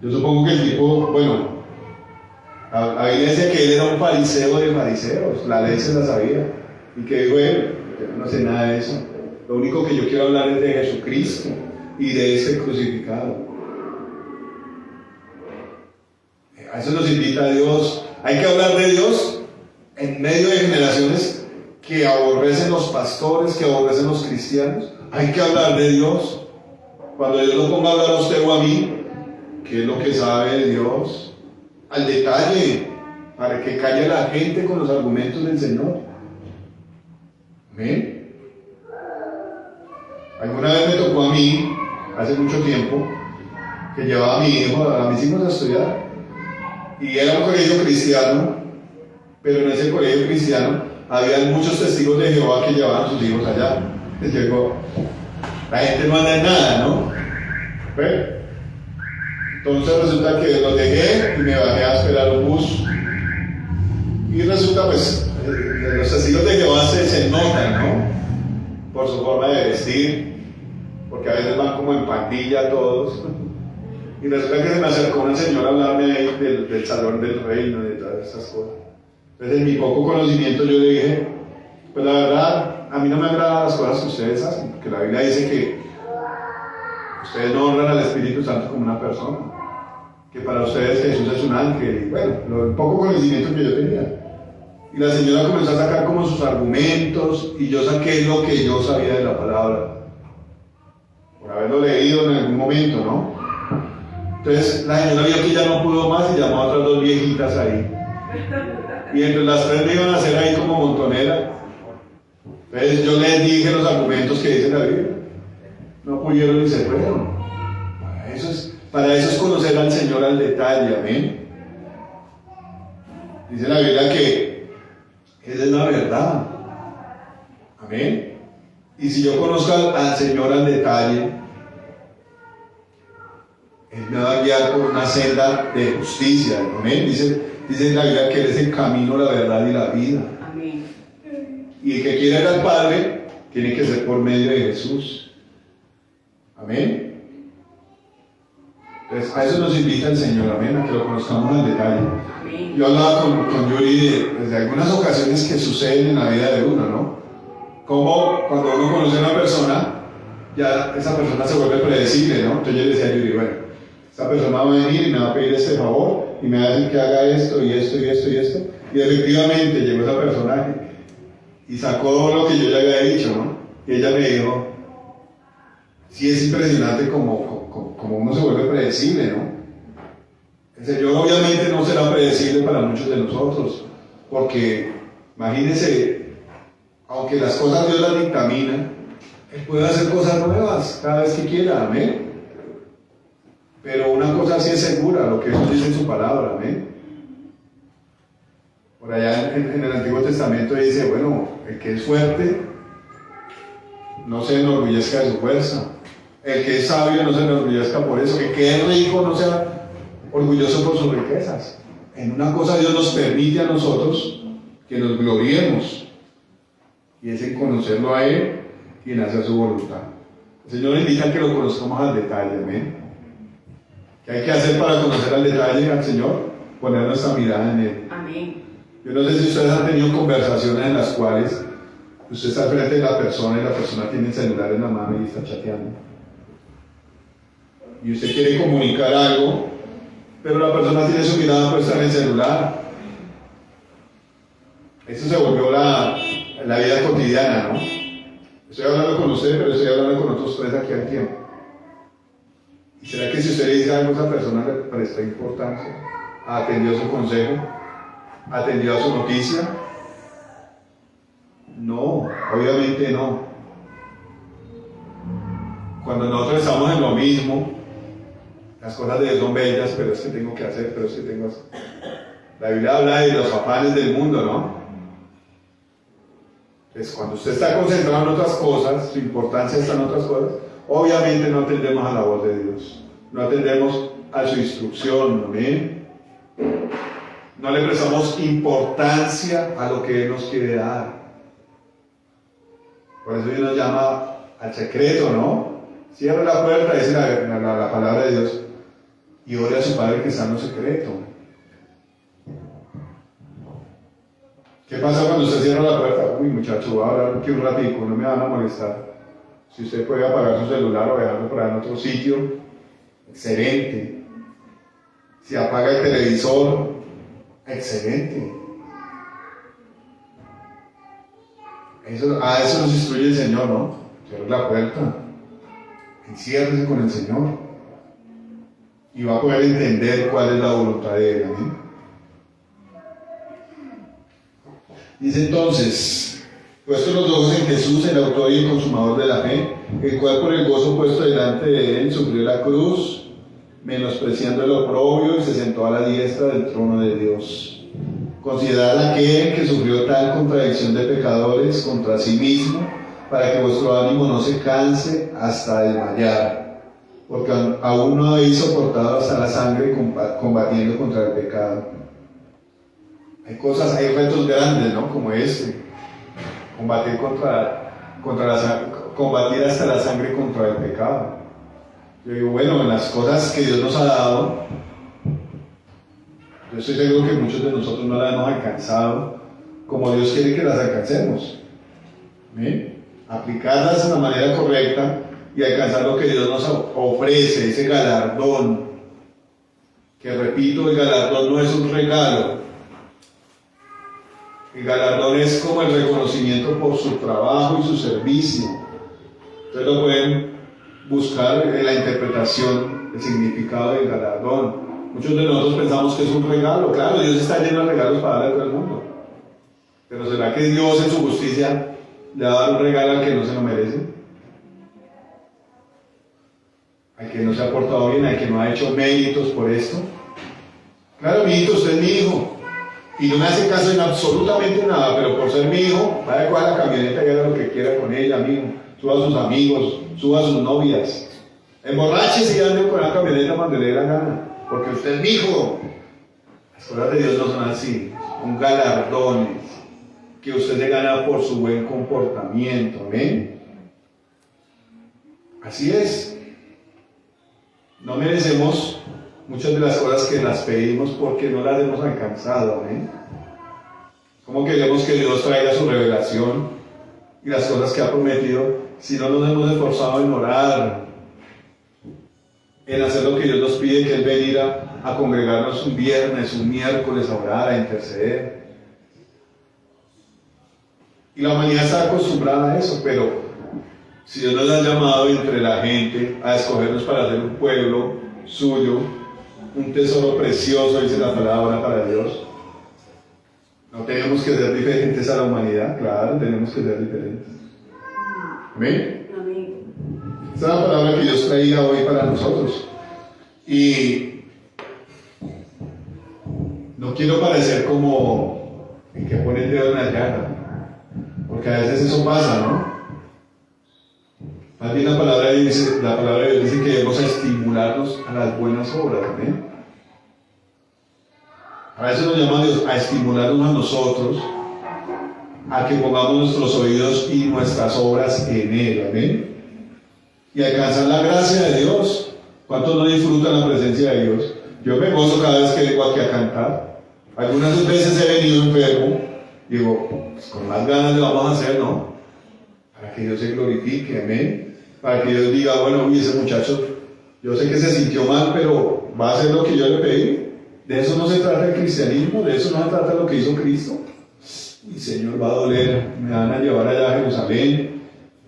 Yo supongo que el tipo, bueno, la Biblia dice que él era un fariseo de fariseos, la ley se la sabía, y que dijo él, yo no sé nada de eso, lo único que yo quiero hablar es de Jesucristo y de ese crucificado. A eso nos invita Dios. Hay que hablar de Dios en medio de generaciones que aborrecen los pastores, que aborrecen los cristianos. Hay que hablar de Dios. Cuando Dios lo ponga a hablar a usted o a mí, ¿qué es lo que sabe de Dios? Al detalle, para que calle la gente con los argumentos del Señor. ¿Amén? Alguna vez me tocó a mí, hace mucho tiempo, que llevaba a mis hijos a estudiar. Y era un colegio cristiano, pero en ese colegio cristiano había muchos testigos de Jehová que llevaban a sus hijos allá. Les llegó, la gente no anda en nada, ¿no? ¿Ve? Entonces resulta que los dejé y me bajé a esperar un bus. Y resulta, pues, los testigos de Jehová se notan, ¿no? Por su forma de vestir, porque a veces van como en pandilla todos. Y resulta que se me acercó una señora a hablarme ahí del salón del reino, de todas esas cosas. Entonces, en mi poco conocimiento, yo le dije, pues la verdad, a mí no me agradan las cosas que ustedes hacen, porque la Biblia dice que ustedes no honran al Espíritu Santo como una persona, que para ustedes Jesús es un ángel, y bueno, el poco conocimiento que yo tenía. Y la señora comenzó a sacar como sus argumentos, y yo saqué lo que yo sabía de la palabra, por haberlo leído en algún momento, ¿no? Entonces la señora vio que ya no pudo más y llamó a otras dos viejitas ahí. Y entre las tres me iban a hacer ahí como montonera. Entonces yo les dije los argumentos que dice la Biblia. No pudieron ni se fueron. Para eso es conocer al Señor al detalle, amén. Dice la Biblia que esa es la verdad. Amén. Y si yo conozco al Señor al detalle, Él me va a guiar por una senda de justicia. Amén. Dice la Biblia que Él es el camino, la verdad y la vida. Amén. Y el que quiere ir al Padre tiene que ser por medio de Jesús. Amén. Entonces, a eso nos invita el Señor, amén, a que lo conozcamos al detalle. Amén. Yo hablaba con Yuri de algunas ocasiones que suceden en la vida de uno, ¿no? Como cuando uno conoce a una persona, ya esa persona se vuelve predecible, ¿no? Entonces yo le decía a Yuri, bueno, esta persona va a venir y me va a pedir este favor y me va a decir que haga esto y esto y esto y esto. Y efectivamente llegó esa persona y sacó lo que yo ya había dicho, ¿no? Y ella me dijo, sí, es impresionante como uno se vuelve predecible, ¿no? El Señor obviamente no será predecible para muchos de nosotros, porque imagínense, aunque las cosas Dios las dictamina, Él puede hacer cosas nuevas cada vez que quiera, amén. Pero una cosa sí es segura, lo que Jesús dice en su palabra, amén. Por allá en el Antiguo Testamento dice, bueno, el que es fuerte no se enorgullezca de su fuerza. El que es sabio no se enorgullezca por eso. El que es rico no sea orgulloso por sus riquezas. En una cosa Dios nos permite a nosotros que nos gloriemos, y es en conocerlo a Él y en hacer su voluntad. El Señor indica que lo conozcamos al detalle, amén. ¿Qué hay que hacer para conocer al detalle al Señor? Poner nuestra mirada en Él. Amén. Yo no sé si ustedes han tenido conversaciones en las cuales usted está frente de la persona y la persona tiene el celular en la mano y está chateando. Y usted quiere comunicar algo, pero la persona tiene su mirada puesta en el celular. Eso se volvió la vida cotidiana, ¿no? Estoy hablando con usted, pero estoy hablando con otros tres aquí al tiempo. ¿Y será que si usted le dice algo a esa persona le presta importancia? ¿Atendió su consejo? ¿Atendió a su noticia? No, obviamente no. Cuando nosotros estamos en lo mismo, las cosas de Dios son bellas, pero es que tengo que hacer, pero es que tengo que hacer. La Biblia habla de los afanes del mundo, ¿no? Entonces, cuando usted está concentrado en otras cosas, su importancia está en otras cosas, obviamente no atendemos a la voz de Dios, no atendemos a su instrucción, ¿amén? No le prestamos importancia a lo que Él nos quiere dar. Por eso Dios nos llama al secreto, ¿no? Cierre la puerta, dice la palabra de Dios, y ore a su Padre que está en lo secreto. ¿Qué pasa cuando usted cierra la puerta? Uy, muchacho, voy a hablar aquí un ratico, no me van a molestar. Si usted puede apagar su celular o dejarlo por ahí en otro sitio, excelente. Si apaga el televisor, excelente. A eso nos instruye el Señor, ¿no? Cierre la puerta, enciérrese con el Señor y va a poder entender cuál es la voluntad de Él. ¿Amén? Dice entonces, puestos los ojos en Jesús, el autor y el consumador de la fe, el cual por el gozo puesto delante de Él sufrió la cruz, menospreciando el oprobio, y se sentó a la diestra del trono de Dios. Considerad aquel que sufrió tal contradicción de pecadores contra sí mismo, para que vuestro ánimo no se canse hasta desmayar, porque aún no habéis soportado hasta la sangre combatiendo contra el pecado. Hay retos grandes, ¿no? Como combatir hasta la sangre contra el pecado. Yo digo, bueno, en las cosas que Dios nos ha dado, yo estoy seguro que muchos de nosotros no las hemos alcanzado como Dios quiere que las alcancemos. ¿Bien? Aplicarlas de la manera correcta y alcanzar lo que Dios nos ofrece, ese galardón. Que repito, el galardón no es un regalo. El galardón es como el reconocimiento por su trabajo y su servicio. Ustedes lo pueden buscar en la interpretación, el significado del galardón. Muchos de nosotros pensamos que es un regalo. Claro, Dios está lleno de regalos para darle a todo el mundo. Pero ¿será que Dios en su justicia le va a dar un regalo al que no se lo merece? Al que no se ha portado bien, al que no ha hecho méritos por esto. Claro, mi hijito, usted es mi hijo. Y no me hace caso en absolutamente nada, pero por ser mi hijo, va a coger la camioneta y haga lo que quiera con ella, amigo. Suba a sus amigos, suba a sus novias. Emborráchese y ande con la camioneta cuando le dé la gana. Porque usted es mi hijo. Las cosas de Dios no son así. Son galardones que usted se gana por su buen comportamiento. Amén. Así es. No merecemos muchas de las cosas que las pedimos porque no las hemos alcanzado. Amén. ¿Cómo queremos que Dios traiga su revelación y las cosas que ha prometido si no nos hemos esforzado en orar, en hacer lo que Dios nos pide, que es venir a congregarnos un viernes, un miércoles, a orar, a interceder? Y la humanidad está acostumbrada a eso, pero si Dios nos ha llamado entre la gente a escogernos para ser un pueblo suyo, un tesoro precioso, dice la palabra, para Dios, no tenemos que ser diferentes a la humanidad. Claro, tenemos que ser diferentes. ¿Amén? Esta es la palabra que Dios traía hoy para nosotros. Y no quiero parecer como el que pone el dedo en la llaga, porque a veces eso pasa, ¿no? Más bien la palabra de Dios dice que debemos estimularnos a las buenas obras. ¿Eh? A veces nos llama Dios a estimularnos a nosotros a que pongamos nuestros oídos y nuestras obras en Él. ¿Amén? Y alcanzar la gracia de Dios. ¿Cuántos no disfrutan la presencia de Dios? Yo me gozo cada vez que vengo aquí a cantar. Algunas veces he venido enfermo. Digo, pues con más ganas le vamos a hacer, ¿no? Para que Dios se glorifique, amén. Para que Dios diga, bueno, uy, ese muchacho, yo sé que se sintió mal, pero va a hacer lo que yo le pedí. De eso no se trata el cristianismo, de eso no se trata lo que hizo Cristo. Y Señor, va a doler, me van a llevar allá a Jerusalén,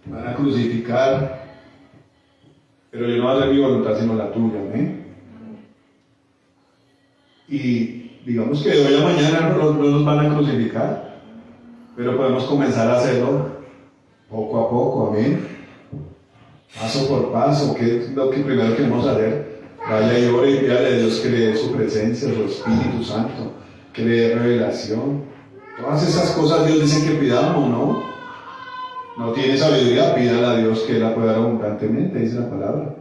me van a crucificar, pero yo no voy a hacer mi voluntad sino la tuya, amén. Y digamos que de hoy a mañana no nos van a crucificar, pero podemos comenzar a hacerlo poco a poco, amén. Paso por paso, que es lo que primero queremos hacer. Vaya y ore y pídale a Dios que le dé su presencia, su Espíritu Santo, que le dé revelación. Todas esas cosas Dios dice que pidamos, ¿no? No tiene sabiduría, pídala a Dios que Él la pueda dar abundantemente, dice la palabra.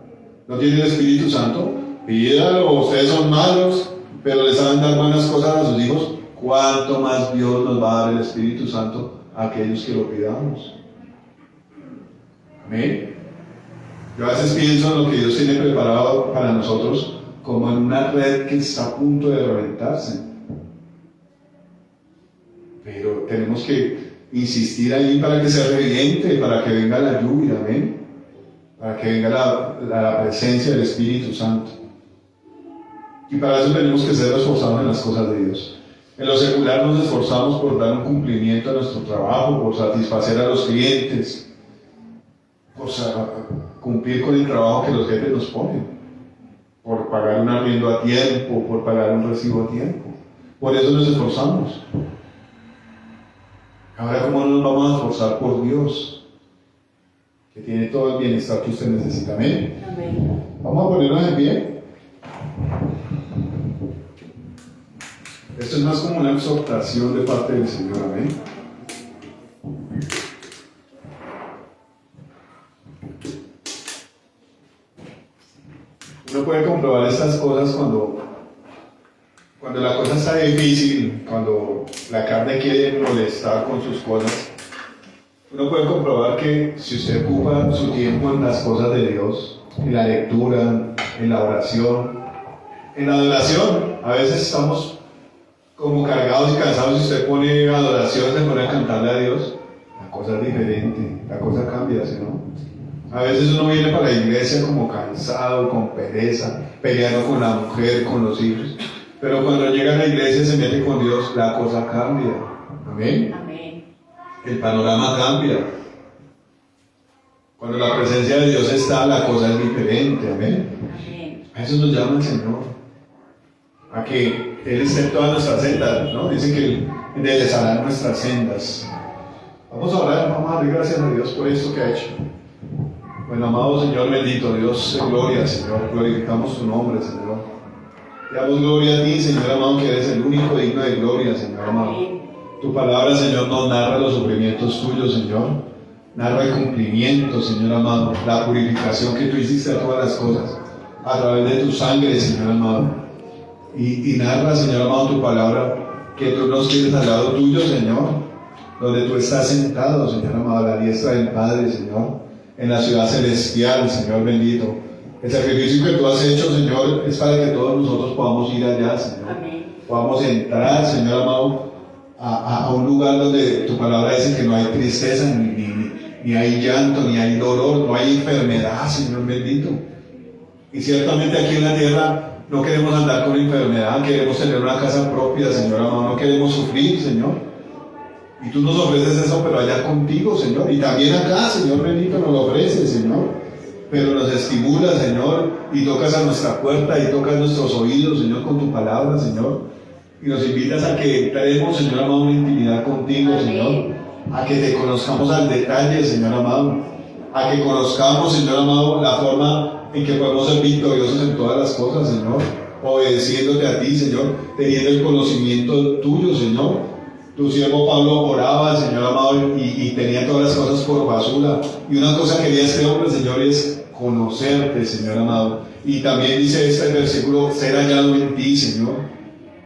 No tiene el Espíritu Santo, pídalo. Ustedes son malos, pero les saben dar buenas cosas a sus hijos. ¿Cuánto más Dios nos va a dar el Espíritu Santo a aquellos que lo pidamos? Amén. Yo a veces pienso en lo que Dios tiene preparado para nosotros como en una red que está a punto de reventarse. Pero tenemos que insistir ahí para que se reviente, para que venga la lluvia, amén. Para que venga la presencia del Espíritu Santo. Y para eso tenemos que ser esforzados en las cosas de Dios. En lo secular nos esforzamos por dar un cumplimiento a nuestro trabajo, por satisfacer a los clientes, por cumplir con el trabajo que los jefes nos ponen, por pagar un arriendo a tiempo, por pagar un recibo a tiempo. Por eso nos esforzamos. Ahora, ¿cómo nos vamos a esforzar por Dios, que tiene todo el bienestar que usted necesita? Amén. Amén. Vamos a ponernos en pie. Esto es más como una exhortación de parte del Señor. Amén. Uno puede comprobar estas cosas cuando la cosa está difícil, cuando la carne quiere molestar con sus cosas. Uno puede comprobar que si usted ocupa su tiempo en las cosas de Dios, en la lectura, en la oración, en la adoración, a veces estamos como cargados y cansados. Si usted pone adoración, se pone a cantarle a Dios, la cosa es diferente, la cosa cambia, ¿sí, no? A veces uno viene para la iglesia como cansado, con pereza, peleando con la mujer, con los hijos. Pero cuando llega a la iglesia y se mete con Dios, la cosa cambia. Amén. Amén. El panorama cambia. Cuando la presencia de Dios está, la cosa es diferente. Amén. Amén. A eso nos llama el Señor. A que Él esté en todas nuestras sendas, ¿no? Dice que Él enderezará nuestras sendas. Vamos a orar, vamos a dar gracias a Dios por esto que ha hecho. Bueno, amado Señor, bendito Dios, de gloria, Señor. Glorificamos tu nombre, Señor. Te damos gloria a ti, Señor amado, que eres el único digno de gloria, Señor amado. Tu palabra, Señor, nos narra los sufrimientos tuyos, Señor. Narra el cumplimiento, Señor amado, la purificación que tú hiciste a todas las cosas, a través de tu sangre, Señor amado. Y narra, Señor amado, tu palabra, que tú nos quieres al lado tuyo, Señor, donde tú estás sentado, Señor amado, a la diestra del Padre, Señor, en la ciudad celestial, Señor bendito. El sacrificio que tú has hecho, Señor, es para que todos nosotros podamos ir allá, Señor. Amén. Podamos entrar, Señor amado, a un lugar donde tu palabra dice que no hay tristeza, ni hay llanto, ni hay dolor, no hay enfermedad, Señor bendito. Y ciertamente aquí en la tierra no queremos andar con enfermedad, queremos tener una casa propia, Señor amado, no queremos sufrir, Señor. Y tú nos ofreces eso, pero allá contigo, Señor. Y también acá, Señor bendito, nos lo ofreces, Señor. Pero nos estimula, Señor, y tocas a nuestra puerta y tocas nuestros oídos, Señor, con tu palabra, Señor. Y nos invitas a que entremos, Señor amado, una intimidad contigo, Señor. A que te conozcamos al detalle, Señor amado. A que conozcamos, Señor amado, la forma en que podemos ser victoriosos en todas las cosas, Señor. Obedeciéndote a ti, Señor, teniendo el conocimiento tuyo, Señor. Tu siervo Pablo oraba, Señor amado, y tenía todas las cosas por basura. Y una cosa quería este hombre, Señor, es conocerte, Señor amado. Y también dice este versículo, ser hallado en ti, Señor.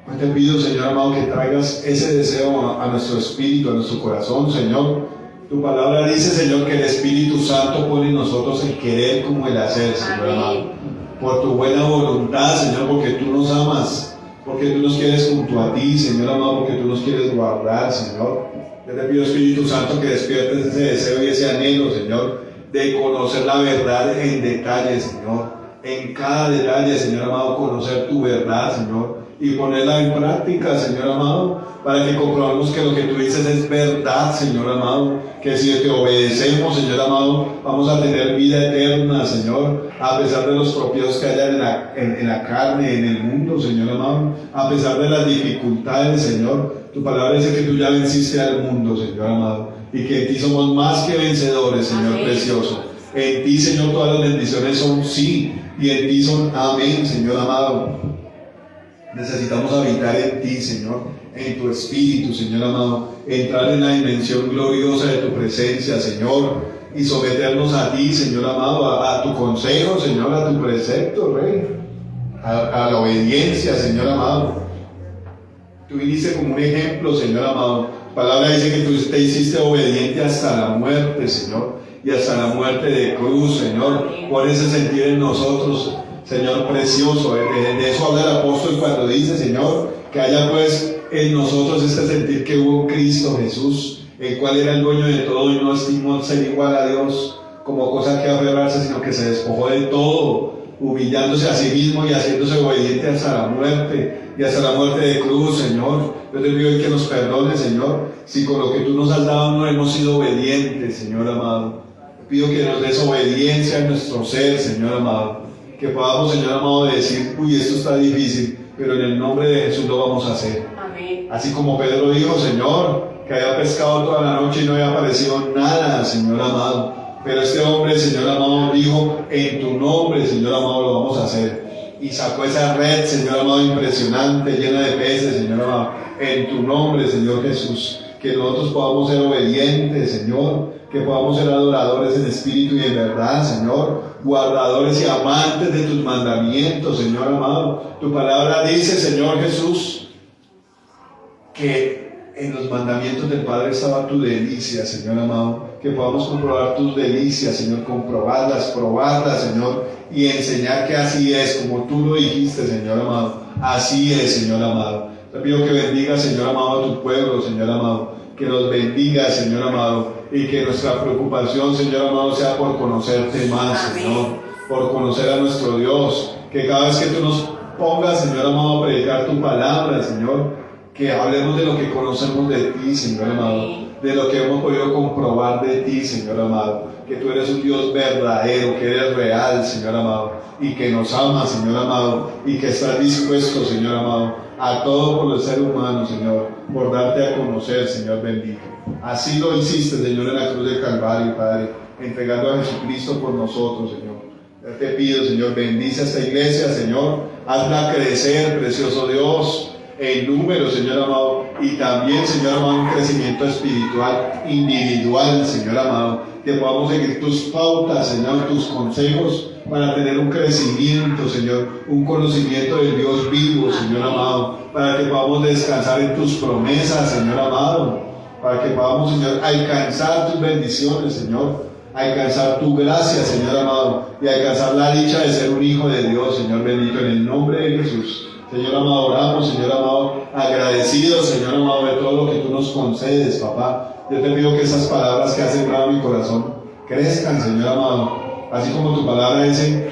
Pues te pido, Señor amado, que traigas ese deseo a nuestro espíritu, a nuestro corazón, Señor. Tu palabra dice, Señor, que el Espíritu Santo pone en nosotros el querer como el hacer, Señor amado. Por tu buena voluntad, Señor, porque tú nos amas. Porque tú nos quieres junto a ti, Señor amado, porque tú nos quieres guardar, Señor. Yo te pido, Espíritu Santo, que despiertes ese deseo y ese anhelo, Señor, de conocer la verdad en detalle, Señor. En cada detalle, Señor amado, conocer tu verdad, Señor, y ponerla en práctica, Señor amado, para que comprobemos que lo que tú dices es verdad, Señor amado, que si te obedecemos, Señor amado, vamos a tener vida eterna, Señor, a pesar de los tropiezos que haya en la carne, en el mundo, Señor amado, a pesar de las dificultades, Señor. Tu palabra dice que tú ya venciste al mundo, Señor amado, y que en ti somos más que vencedores, Señor precioso. En ti, Señor, todas las bendiciones son sí, y en ti son amén, Señor amado. Necesitamos habitar en ti, Señor, en tu espíritu, Señor amado, entrar en la dimensión gloriosa de tu presencia, Señor, y someternos a ti, Señor amado, a tu consejo, Señor, a tu precepto, Rey, a la obediencia, Señor amado. Tú viniste como un ejemplo, Señor amado. La palabra dice que tú te hiciste obediente hasta la muerte, Señor, y hasta la muerte de cruz, Señor. Pon ese sentir en nosotros, Señor precioso. De eso habla el apóstol cuando dice, Señor, que haya pues en nosotros este sentir que hubo en Cristo Jesús, el cual era el dueño de todo y no estimó ser igual a Dios como cosa que aferrarse, sino que se despojó de todo, humillándose a sí mismo y haciéndose obediente hasta la muerte y hasta la muerte de cruz, Señor. Yo te pido hoy que nos perdone, Señor, si con lo que tú nos has dado no hemos sido obedientes, Señor amado. Te pido que nos des obediencia en nuestro ser, Señor amado. Que podamos, Señor amado, decir, uy, esto está difícil, pero en el nombre de Jesús lo vamos a hacer. Amén. Así como Pedro dijo, Señor, que había pescado toda la noche y no había aparecido nada, Señor amado. Pero este hombre, Señor amado, dijo, en tu nombre, Señor amado, lo vamos a hacer. Y sacó esa red, Señor amado, impresionante, llena de peces, Señor amado. En tu nombre, Señor Jesús. Que nosotros podamos ser obedientes, Señor. Que podamos ser adoradores en espíritu y en verdad, Señor. Guardadores y amantes de tus mandamientos, Señor amado. Tu palabra dice, Señor Jesús, que en los mandamientos del Padre estaba tu delicia, Señor amado. Que podamos comprobar tus delicias, Señor, comprobarlas, probarlas, Señor, y enseñar que así es, como tú lo dijiste, Señor amado. Así es, Señor amado. Te pido que bendiga, Señor amado, a tu pueblo, Señor amado. Que nos bendiga, Señor amado, y que nuestra preocupación, Señor amado, sea por conocerte más, Señor, por conocer a nuestro Dios. Que cada vez que tú nos pongas, Señor amado, a predicar tu palabra, Señor, que hablemos de lo que conocemos de ti, Señor amado, de lo que hemos podido comprobar de ti, Señor amado, que tú eres un Dios verdadero, que eres real, Señor amado, y que nos amas, Señor amado, y que estás dispuesto, Señor amado, a todo por el ser humano, Señor, por darte a conocer, Señor bendito. Así lo hiciste, Señor, en la cruz del Calvario, Padre, entregando a Jesucristo por nosotros, Señor. Yo te pido, Señor, bendice a esta iglesia, Señor, hazla crecer, precioso Dios, en número, Señor amado, y también, Señor amado, un crecimiento espiritual individual, Señor amado, que podamos seguir tus pautas, Señor, tus consejos, para tener un crecimiento, Señor, un conocimiento del Dios vivo, Señor amado, para que podamos descansar en tus promesas, Señor amado, para que podamos, Señor, alcanzar tus bendiciones, Señor, alcanzar tu gracia, Señor amado, y alcanzar la dicha de ser un hijo de Dios, Señor bendito, en el nombre de Jesús. Señor amado, oramos, Señor amado, agradecidos, Señor amado, de todo lo que tú nos concedes, papá. Yo te pido que esas palabras que has sembrado en mi corazón crezcan, Señor amado. Así como tu palabra dice,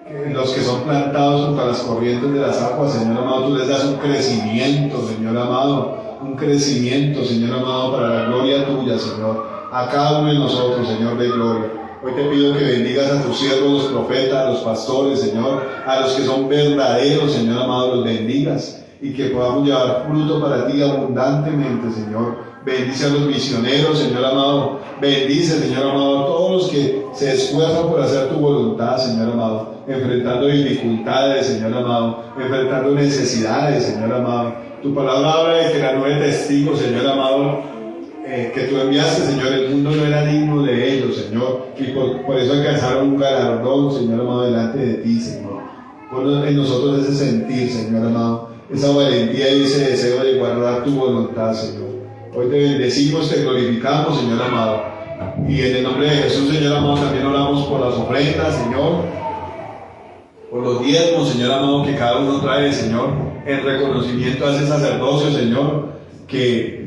que los que son plantados junto a las corrientes de las aguas, Señor amado, tú les das un crecimiento, Señor amado. Un crecimiento, Señor amado, para la gloria tuya, Señor. A cada uno de nosotros, Señor de gloria. Hoy te pido que bendigas a tus siervos, los profetas, a los pastores, Señor, a los que son verdaderos, Señor amado, los bendigas y que podamos llevar fruto para ti abundantemente, Señor. Bendice a los misioneros, Señor amado. Bendice, Señor amado, a todos los que se esfuerzan por hacer tu voluntad, Señor amado, enfrentando dificultades, Señor amado, enfrentando necesidades, Señor amado. Tu palabra habla de que la nube de testigos, Señor amado, que tú enviaste, Señor, el mundo no era digno de ellos, Señor, y por eso alcanzaron un galardón, Señor amado, delante de ti, Señor. Pon en nosotros ese sentir, Señor amado, esa valentía y ese deseo de guardar tu voluntad, Señor. Hoy te bendecimos, te glorificamos, Señor amado, y en el nombre de Jesús, Señor amado, también oramos por las ofrendas, Señor, por los diezmos, Señor amado, que cada uno trae, Señor, en reconocimiento a ese sacerdocio, Señor, que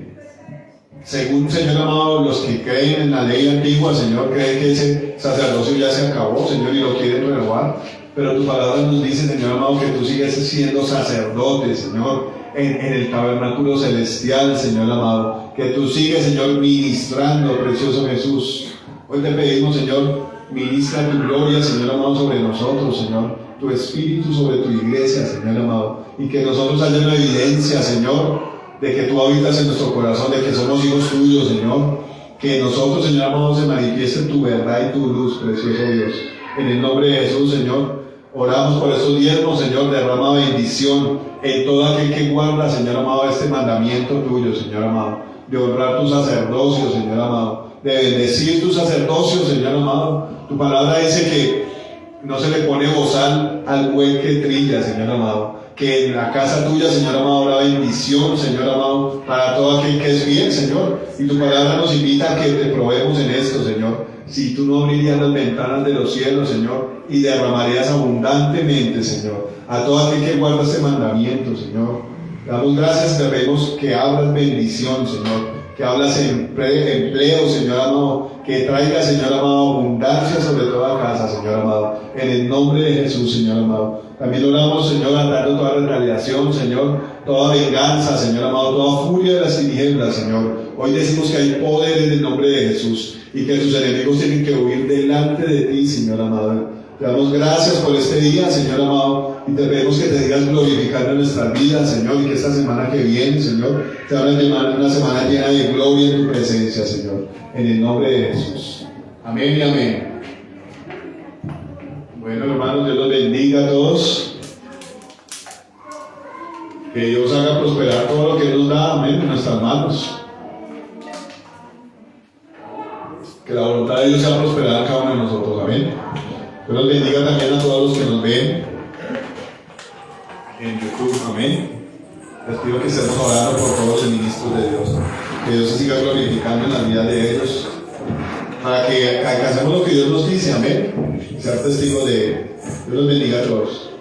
según, Señor amado, los que creen en la ley antigua, Señor, creen que ese sacerdocio ya se acabó, Señor, y lo quieren renovar. Pero tu palabra nos dice, Señor amado, que tú sigues siendo sacerdote, Señor, en el tabernáculo celestial, Señor amado. Que tú sigues, Señor, ministrando, precioso Jesús. Hoy te pedimos, Señor, ministra tu gloria, Señor amado, sobre nosotros, Señor. Tu espíritu sobre tu iglesia, Señor amado. Y que nosotros haya una evidencia, Señor, de que tú habitas en nuestro corazón, de que somos hijos tuyos, Señor. Que nosotros, Señor amado, se manifieste tu verdad y tu luz, precioso Dios. En el nombre de Jesús, Señor, oramos por estos diezmos, Señor, derrama bendición en todo aquel que guarda, Señor amado, este mandamiento tuyo, Señor amado, de honrar tu sacerdocio, Señor amado, de bendecir tu sacerdocio, Señor amado. Tu palabra dice que no se le pone bozal al buen que trilla, Señor amado. Que en la casa tuya, Señor amado, habrá bendición, Señor amado, para todo aquel que es bien, Señor. Y tu palabra nos invita a que te probemos en esto, Señor. si tú no abrirías las ventanas de los cielos, Señor, y derramarías abundantemente, Señor, a todo aquel que guarda este mandamiento, Señor. Te damos gracias, te pedimos que abras bendición, Señor, que hablas empleo, Señor amado, que traiga, Señor amado, abundancia sobre toda casa, Señor amado, en el nombre de Jesús, Señor amado. También oramos, Señor, atando toda retaliación, Señor, toda venganza, Señor amado, toda furia de las tinieblas, Señor. Hoy decimos que hay poder en el nombre de Jesús y que sus enemigos tienen que huir delante de ti, Señor amado. Te damos gracias por este día, Señor amado, y te pedimos que te digas glorificando en nuestras vidas, Señor, y que esta semana que viene, Señor, sea una semana llena de gloria en tu presencia, Señor, en el nombre de Jesús. Amén y amén. Bueno, hermanos, Dios los bendiga a todos. Que Dios haga prosperar todo lo que nos da, amén, en nuestras manos. Que la voluntad de Dios sea prosperar a cada uno de nosotros, amén. Dios los bendiga también a todos los que nos ven en YouTube, amén. Les pido que estemos orando por todos los ministros de Dios, que Dios se siga glorificando en la vida de ellos, para que alcancemos lo que Dios nos dice, amén. Ser testigos de Él. Dios los bendiga a todos.